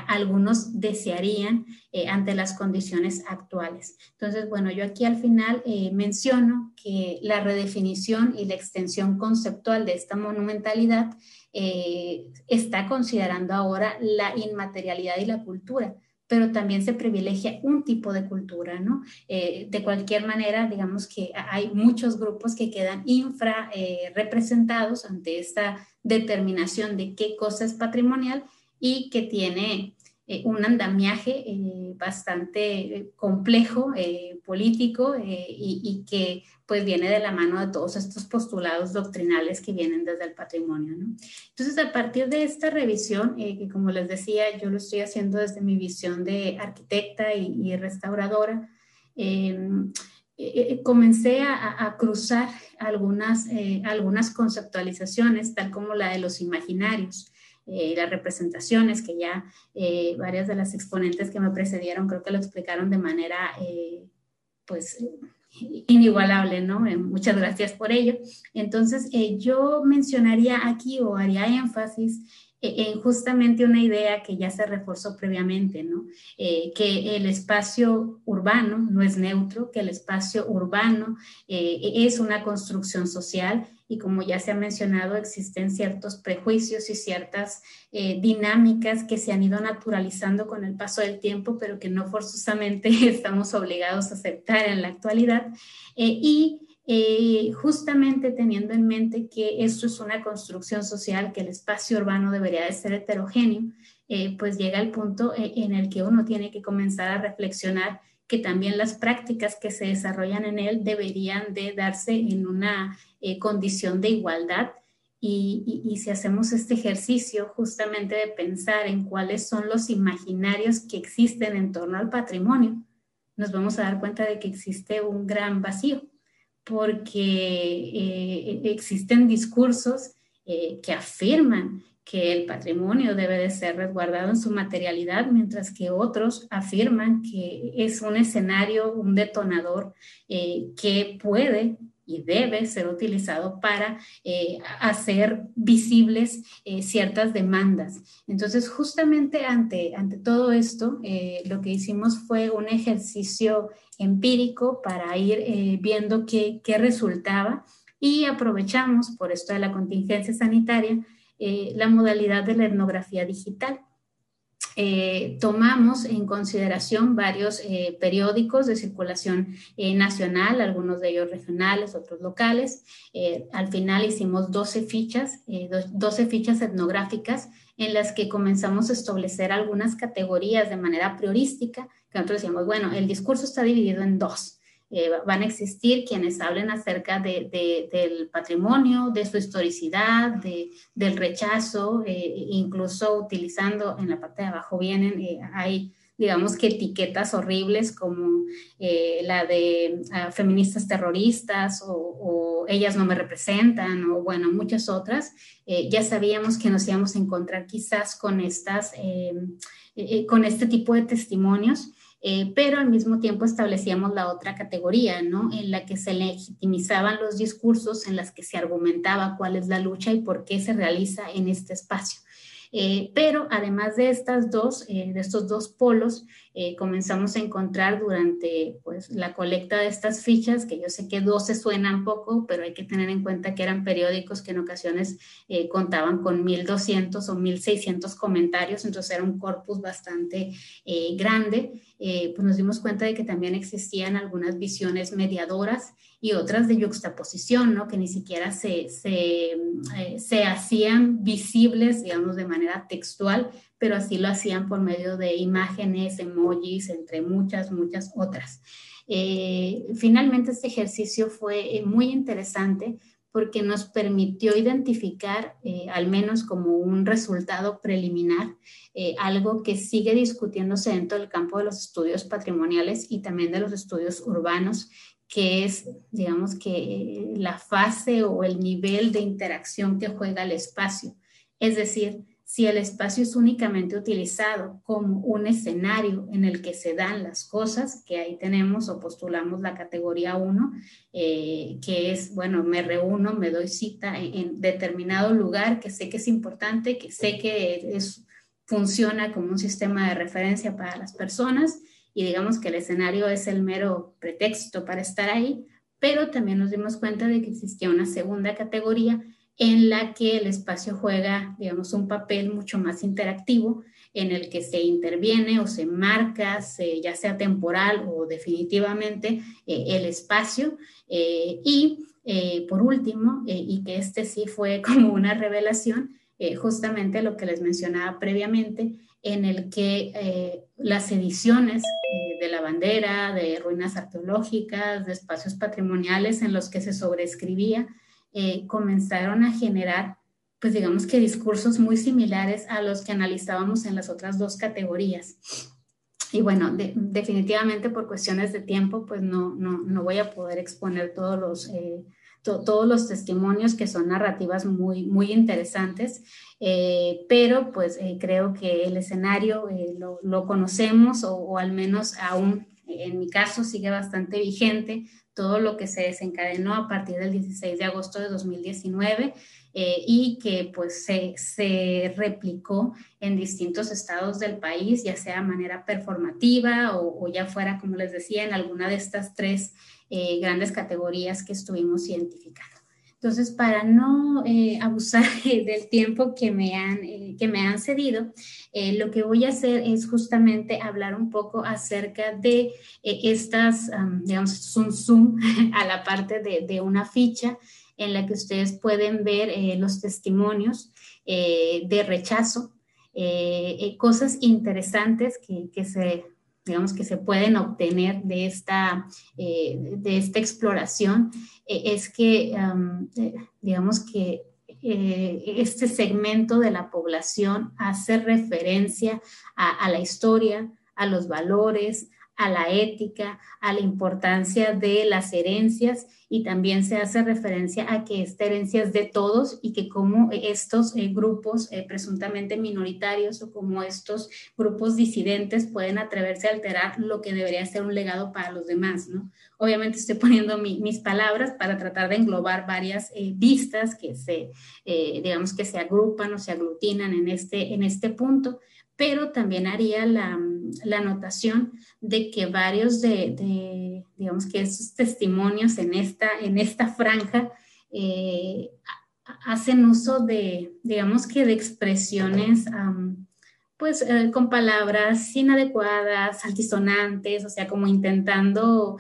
algunos desearían ante las condiciones actuales. Entonces, bueno, yo aquí al final menciono que la redefinición y la extensión conceptual de esta monumentalidad está considerando ahora la inmaterialidad y la cultura, pero también se privilegia un tipo de cultura, ¿no? De cualquier manera, digamos que hay muchos grupos que quedan representados ante esta determinación de qué cosa es patrimonial y que tiene un andamiaje bastante complejo, político, y que pues viene de la mano de todos estos postulados doctrinales que vienen desde el patrimonio, ¿no? Entonces, a partir de esta revisión, que como les decía, yo lo estoy haciendo desde mi visión de arquitecta y restauradora, comencé a cruzar algunas conceptualizaciones, tal como la de los imaginarios, las representaciones, que ya varias de las exponentes que me precedieron creo que lo explicaron de manera pues inigualable, ¿no? Muchas gracias por ello. Entonces, yo mencionaría aquí o haría énfasis en justamente una idea que ya se reforzó previamente, ¿no? Que el espacio urbano no es neutro, que el espacio urbano es una construcción social, y como ya se ha mencionado, existen ciertos prejuicios y ciertas dinámicas que se han ido naturalizando con el paso del tiempo, pero que no forzosamente estamos obligados a aceptar en la actualidad, justamente teniendo en mente que esto es una construcción social, que el espacio urbano debería de ser heterogéneo, pues llega el punto en el que uno tiene que comenzar a reflexionar que también las prácticas que se desarrollan en él deberían de darse en una condición de igualdad, y si hacemos este ejercicio justamente de pensar en cuáles son los imaginarios que existen en torno al patrimonio, nos vamos a dar cuenta de que existe un gran vacío, porque existen discursos que afirman que el patrimonio debe de ser resguardado en su materialidad, mientras que otros afirman que es un escenario, un detonador que puede y debe ser utilizado para hacer visibles ciertas demandas. Entonces, justamente ante todo esto, lo que hicimos fue un ejercicio empírico para ir viendo qué resultaba, y aprovechamos, por esto de la contingencia sanitaria, la modalidad de la etnografía digital. Tomamos en consideración varios periódicos de circulación nacional, algunos de ellos regionales, otros locales. Al final hicimos 12 fichas etnográficas en las que comenzamos a establecer algunas categorías de manera priorística, que nosotros decíamos, bueno, el discurso está dividido en dos. van a existir quienes hablen acerca del patrimonio, de su historicidad, del rechazo, incluso utilizando, en la parte de abajo vienen, hay digamos que etiquetas horribles como la de feministas terroristas o ellas no me representan o bueno, muchas otras. Ya sabíamos que nos íbamos a encontrar quizás con con este tipo de testimonios, pero al mismo tiempo establecíamos la otra categoría, ¿no? En la que se legitimizaban los discursos, en las que se argumentaba cuál es la lucha y por qué se realiza en este espacio. Pero además de estos dos polos, comenzamos a encontrar durante pues, la colecta de estas fichas, que yo sé que 12 suenan poco, pero hay que tener en cuenta que eran periódicos que en ocasiones contaban con 1,200 o 1,600 comentarios, entonces era un corpus bastante grande. Pues nos dimos cuenta de que también existían algunas visiones mediadoras y otras de yuxtaposición, ¿no? Que ni siquiera se hacían visibles, digamos, de manera textual, pero así lo hacían por medio de imágenes, emojis, entre muchas otras. Finalmente, este ejercicio fue muy interesante porque nos permitió identificar, al menos como un resultado preliminar, algo que sigue discutiéndose dentro del campo de los estudios patrimoniales y también de los estudios urbanos, que es, digamos, que la fase o el nivel de interacción que juega el espacio. Es decir, si el espacio es únicamente utilizado como un escenario en el que se dan las cosas, que ahí tenemos o postulamos la categoría 1, que es, bueno, me reúno, me doy cita en determinado lugar que sé que es importante, que sé que funciona como un sistema de referencia para las personas, y digamos que el escenario es el mero pretexto para estar ahí, pero también nos dimos cuenta de que existía una segunda categoría en la que el espacio juega, digamos, un papel mucho más interactivo, en el que se interviene o se marca, ya sea temporal o definitivamente, el espacio. Por último, y que este sí fue como una revelación, justamente lo que les mencionaba previamente, en el que las ediciones de la bandera, de ruinas arqueológicas, de espacios patrimoniales en los que se sobreescribía, comenzaron a generar, pues digamos que discursos muy similares a los que analizábamos en las otras dos categorías. Y bueno, definitivamente por cuestiones de tiempo, pues no voy a poder exponer todos los testimonios, que son narrativas muy interesantes, pero pues creo que el escenario lo conocemos o al menos aún en mi caso sigue bastante vigente todo lo que se desencadenó a partir del 16 de agosto de 2019 y que pues se replicó en distintos estados del país, ya sea de manera performativa o ya fuera, como les decía, en alguna de estas tres grandes categorías que estuvimos identificando. Entonces, para no abusar del tiempo que me han cedido, lo que voy a hacer es justamente hablar un poco acerca de estas, digamos, es un zoom a la parte de una ficha en la que ustedes pueden ver los testimonios de rechazo, cosas interesantes que se pueden obtener de esta exploración, es que, digamos que este segmento de la población hace referencia a la historia, a los valores, a la ética, a la importancia de las herencias, y también se hace referencia a que esta herencia es de todos y que como estos grupos presuntamente minoritarios o como estos grupos disidentes pueden atreverse a alterar lo que debería ser un legado para los demás, ¿no? Obviamente estoy poniendo mis palabras para tratar de englobar varias vistas que digamos que se agrupan o se aglutinan en este punto, pero también haría la anotación de que varios digamos que esos testimonios en esta franja hacen uso digamos que de expresiones pues con palabras inadecuadas, altisonantes, o sea, como intentando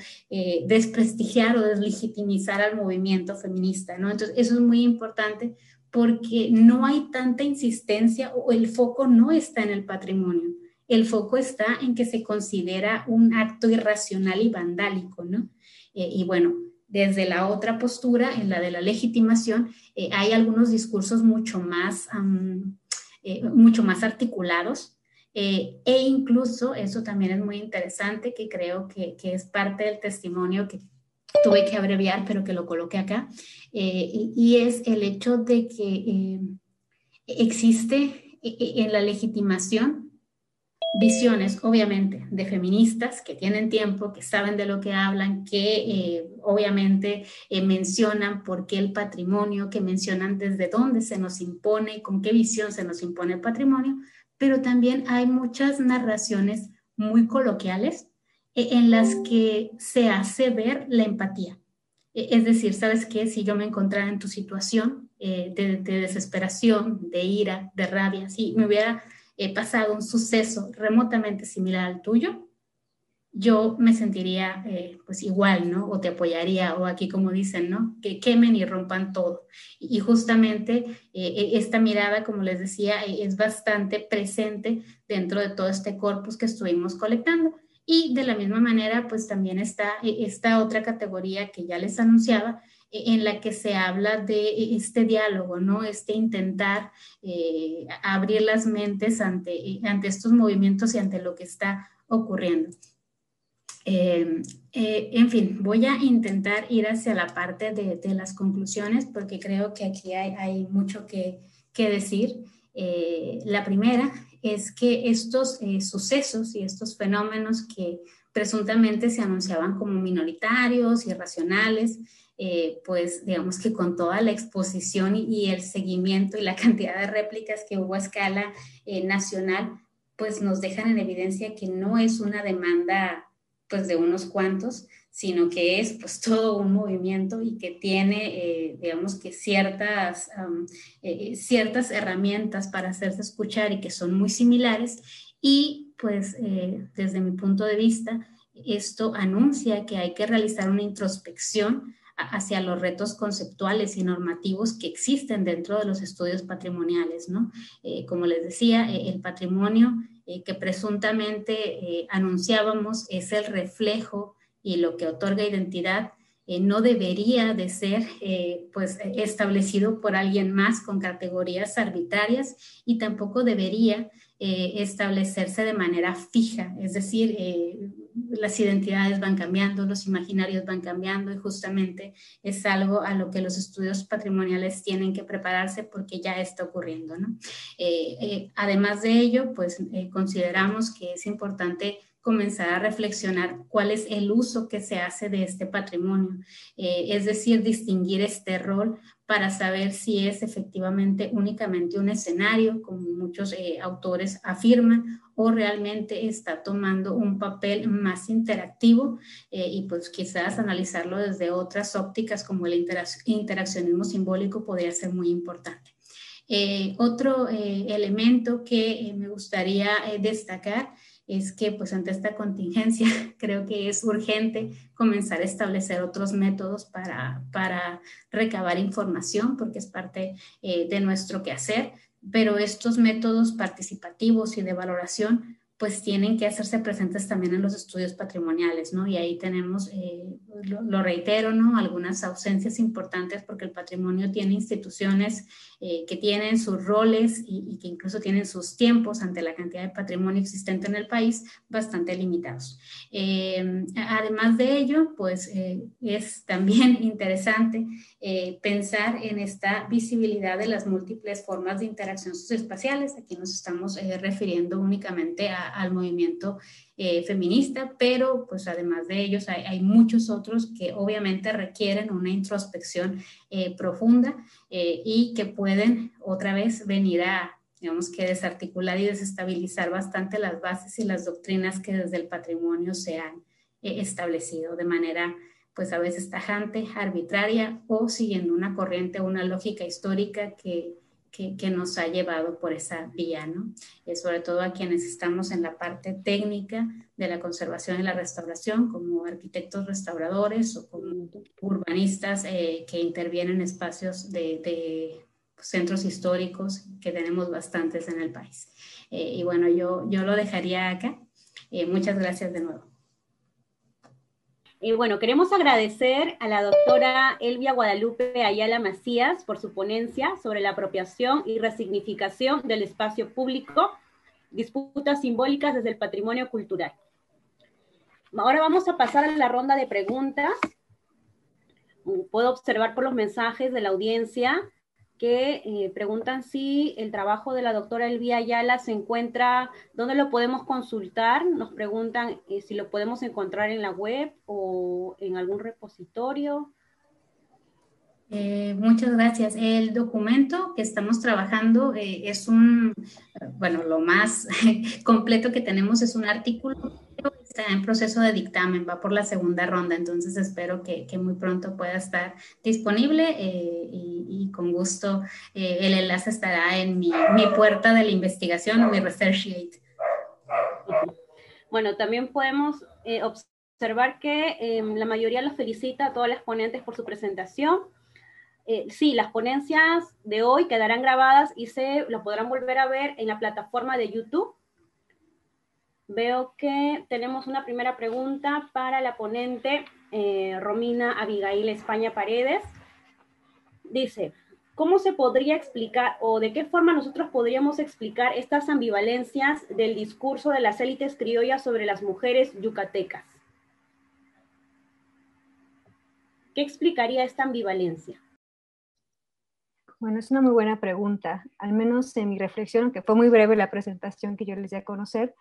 desprestigiar o deslegitimizar al movimiento feminista, ¿no? Entonces, eso es muy importante porque no hay tanta insistencia o el foco no está en el patrimonio. El foco está en que se considera un acto irracional y vandálico, ¿no? Y bueno, desde la otra postura, en la de la legitimación, hay algunos discursos mucho más articulados, e incluso, eso también es muy interesante, que creo que es parte del testimonio que tuve que abreviar, pero que lo coloqué acá, y es el hecho de que existe en la legitimación visiones, obviamente, de feministas que tienen tiempo, que saben de lo que hablan, que obviamente mencionan por qué el patrimonio, que mencionan desde dónde se nos impone, con qué visión se nos impone el patrimonio, pero también hay muchas narraciones muy coloquiales en las que se hace ver la empatía. Es decir, ¿sabes qué? Si yo me encontrara en tu situación de desesperación, de ira, de rabia, si me hubiera pasado un suceso remotamente similar al tuyo, yo me sentiría pues igual, ¿no? O te apoyaría, o aquí como dicen, ¿no? Que quemen y rompan todo. Y justamente esta mirada, como les decía, es bastante presente dentro de todo este corpus que estuvimos colectando. Y de la misma manera, pues también está esta otra categoría que ya les anunciaba, en la que se habla de este diálogo, ¿no? Este intentar abrir las mentes ante estos movimientos y ante lo que está ocurriendo. En fin, voy a intentar ir hacia la parte de las conclusiones porque creo que aquí hay mucho que decir. La primera es que estos sucesos y estos fenómenos que presuntamente se anunciaban como minoritarios, irracionales, pues digamos que con toda la exposición y el seguimiento y la cantidad de réplicas que hubo a escala nacional, pues nos dejan en evidencia que no es una demanda pues de unos cuantos, sino que es pues todo un movimiento y que tiene, digamos que ciertas herramientas para hacerse escuchar y que son muy similares y pues desde mi punto de vista esto anuncia que hay que realizar una introspección hacia los retos conceptuales y normativos que existen dentro de los estudios patrimoniales, ¿no? Como les decía, el patrimonio que presuntamente anunciábamos es el reflejo y lo que otorga identidad, no debería de ser pues establecido por alguien más con categorías arbitrarias y tampoco debería establecerse de manera fija, es decir, las identidades van cambiando, los imaginarios van cambiando y justamente es algo a lo que los estudios patrimoniales tienen que prepararse porque ya está ocurriendo, ¿no? Además de ello, pues consideramos que es importante comenzar a reflexionar cuál es el uso que se hace de este patrimonio, es decir, distinguir este rol para saber si es efectivamente únicamente un escenario, como muchos autores afirman, o realmente está tomando un papel más interactivo y pues quizás analizarlo desde otras ópticas como el interaccionismo simbólico podría ser muy importante. Otro elemento que me gustaría destacar es que pues ante esta contingencia creo que es urgente comenzar a establecer otros métodos para recabar información porque es parte de nuestro quehacer, pero estos métodos participativos y de valoración pues tienen que hacerse presentes también en los estudios patrimoniales, ¿no? Y ahí tenemos, lo reitero, ¿no? Algunas ausencias importantes porque el patrimonio tiene instituciones que tienen sus roles y que incluso tienen sus tiempos ante la cantidad de patrimonio existente en el país bastante limitados. Además de ello, pues es también interesante pensar en esta visibilidad de las múltiples formas de interacción socioespaciales. Aquí nos estamos refiriendo únicamente al movimiento feminista, pero pues además de ellos hay muchos otros que obviamente requieren una introspección profunda y que pueden otra vez venir a, digamos que desarticular y desestabilizar bastante las bases y las doctrinas que desde el patrimonio se han establecido de manera pues a veces tajante, arbitraria o siguiendo una corriente o una lógica histórica que nos ha llevado por esa vía, ¿no? Sobre todo a quienes estamos en la parte técnica de la conservación y la restauración, como arquitectos restauradores o como urbanistas que intervienen en espacios de centros históricos, que tenemos bastantes en el país. Y bueno, yo lo dejaría acá. Muchas gracias de nuevo. Bueno, queremos agradecer a la doctora Elvia Guadalupe Ayala Macías por su ponencia sobre la apropiación y resignificación del espacio público, disputas simbólicas desde el patrimonio cultural. Ahora vamos a pasar a la ronda de preguntas. Puedo observar por los mensajes de la audiencia que preguntan si el trabajo de la doctora Elvia Ayala se encuentra, ¿dónde lo podemos consultar? Nos preguntan si lo podemos encontrar en la web o en algún repositorio. Muchas gracias. El documento que estamos trabajando es bueno, lo más completo que tenemos es un artículo, pero está en proceso de dictamen, va por la segunda ronda, entonces espero que muy pronto pueda estar disponible y con gusto el enlace estará en mi puerta de la investigación o mi Researchgate. Bueno, también podemos observar que la mayoría los felicita a todas las ponentes por su presentación. Sí, las ponencias de hoy quedarán grabadas y lo podrán volver a ver en la plataforma de YouTube. Veo que tenemos una primera pregunta para la ponente Romina Abigail España Paredes. Dice, ¿cómo se podría explicar o de qué forma nosotros podríamos explicar estas ambivalencias del discurso de las élites criollas sobre las mujeres yucatecas? ¿Qué explicaría esta ambivalencia? Bueno, es una muy buena pregunta. Al menos en mi reflexión, aunque fue muy breve la presentación que yo les di a conocer,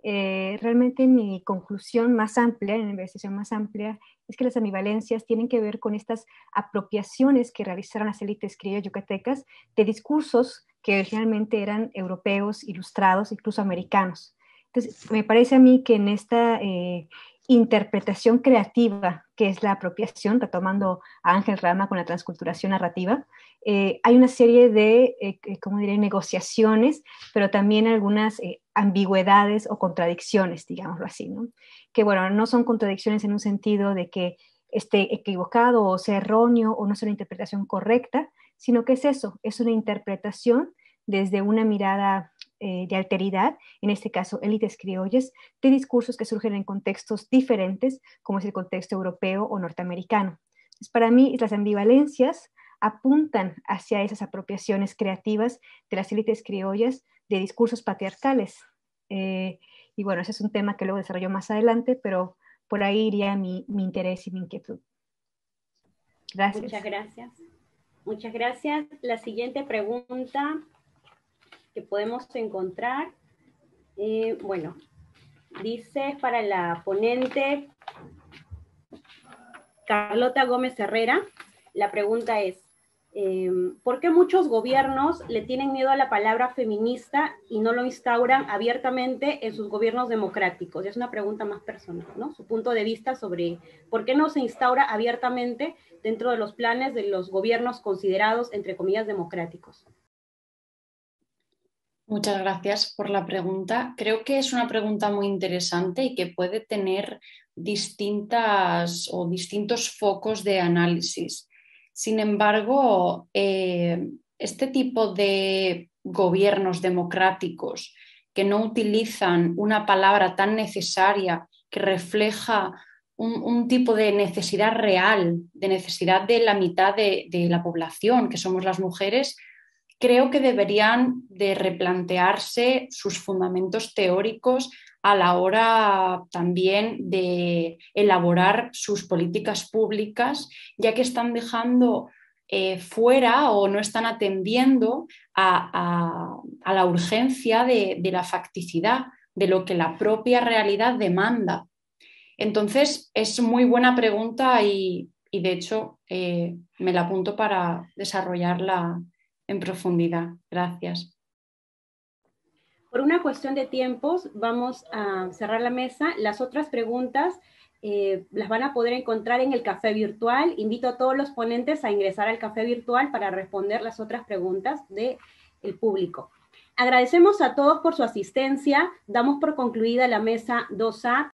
realmente mi conclusión más amplia, en la investigación más amplia, es que las ambivalencias tienen que ver con estas apropiaciones que realizaron las élites criollas yucatecas de discursos que originalmente eran europeos, ilustrados, incluso americanos. Entonces, me parece a mí que en esta interpretación creativa, que es la apropiación, retomando a Ángel Rama con la transculturación narrativa, hay una serie de, ¿cómo diré?, negociaciones, pero también algunas ambigüedades o contradicciones, digámoslo así, ¿no? Que, bueno, no son contradicciones en un sentido de que esté equivocado o sea erróneo o no sea una interpretación correcta, sino que es eso, es una interpretación desde una mirada de alteridad, en este caso élites criollas, de discursos que surgen en contextos diferentes, como es el contexto europeo o norteamericano. Entonces, para mí, las ambivalencias apuntan hacia esas apropiaciones creativas de las élites criollas de discursos patriarcales. Y bueno, ese es un tema que luego desarrollo más adelante, pero por ahí iría mi interés y mi inquietud. Gracias. Muchas gracias. Muchas gracias. La siguiente pregunta que podemos encontrar, bueno, dice para la ponente Carlota Gómez Herrera, la pregunta es, ¿por qué muchos gobiernos le tienen miedo a la palabra feminista y no lo instauran abiertamente en sus gobiernos democráticos? Es una pregunta más personal, ¿no? Su punto de vista sobre por qué no se instaura abiertamente dentro de los planes de los gobiernos considerados, entre comillas, democráticos. Muchas gracias por la pregunta. Creo que es una pregunta muy interesante y que puede tener distintos focos de análisis. Sin embargo, este tipo de gobiernos democráticos que no utilizan una palabra tan necesaria que refleja un tipo de necesidad real, de necesidad de la mitad de la población, que somos las mujeres, creo que deberían de replantearse sus fundamentos teóricos a la hora también de elaborar sus políticas públicas, ya que están dejando fuera o no están atendiendo a la urgencia de la facticidad, de lo que la propia realidad demanda. Entonces, es muy buena pregunta y de hecho me la apunto para desarrollarla en profundidad. Gracias. Por una cuestión de tiempos, vamos a cerrar la mesa. Las otras preguntas las van a poder encontrar en el café virtual. Invito a todos los ponentes a ingresar al café virtual para responder las otras preguntas del público. Agradecemos a todos por su asistencia. Damos por concluida la mesa 2A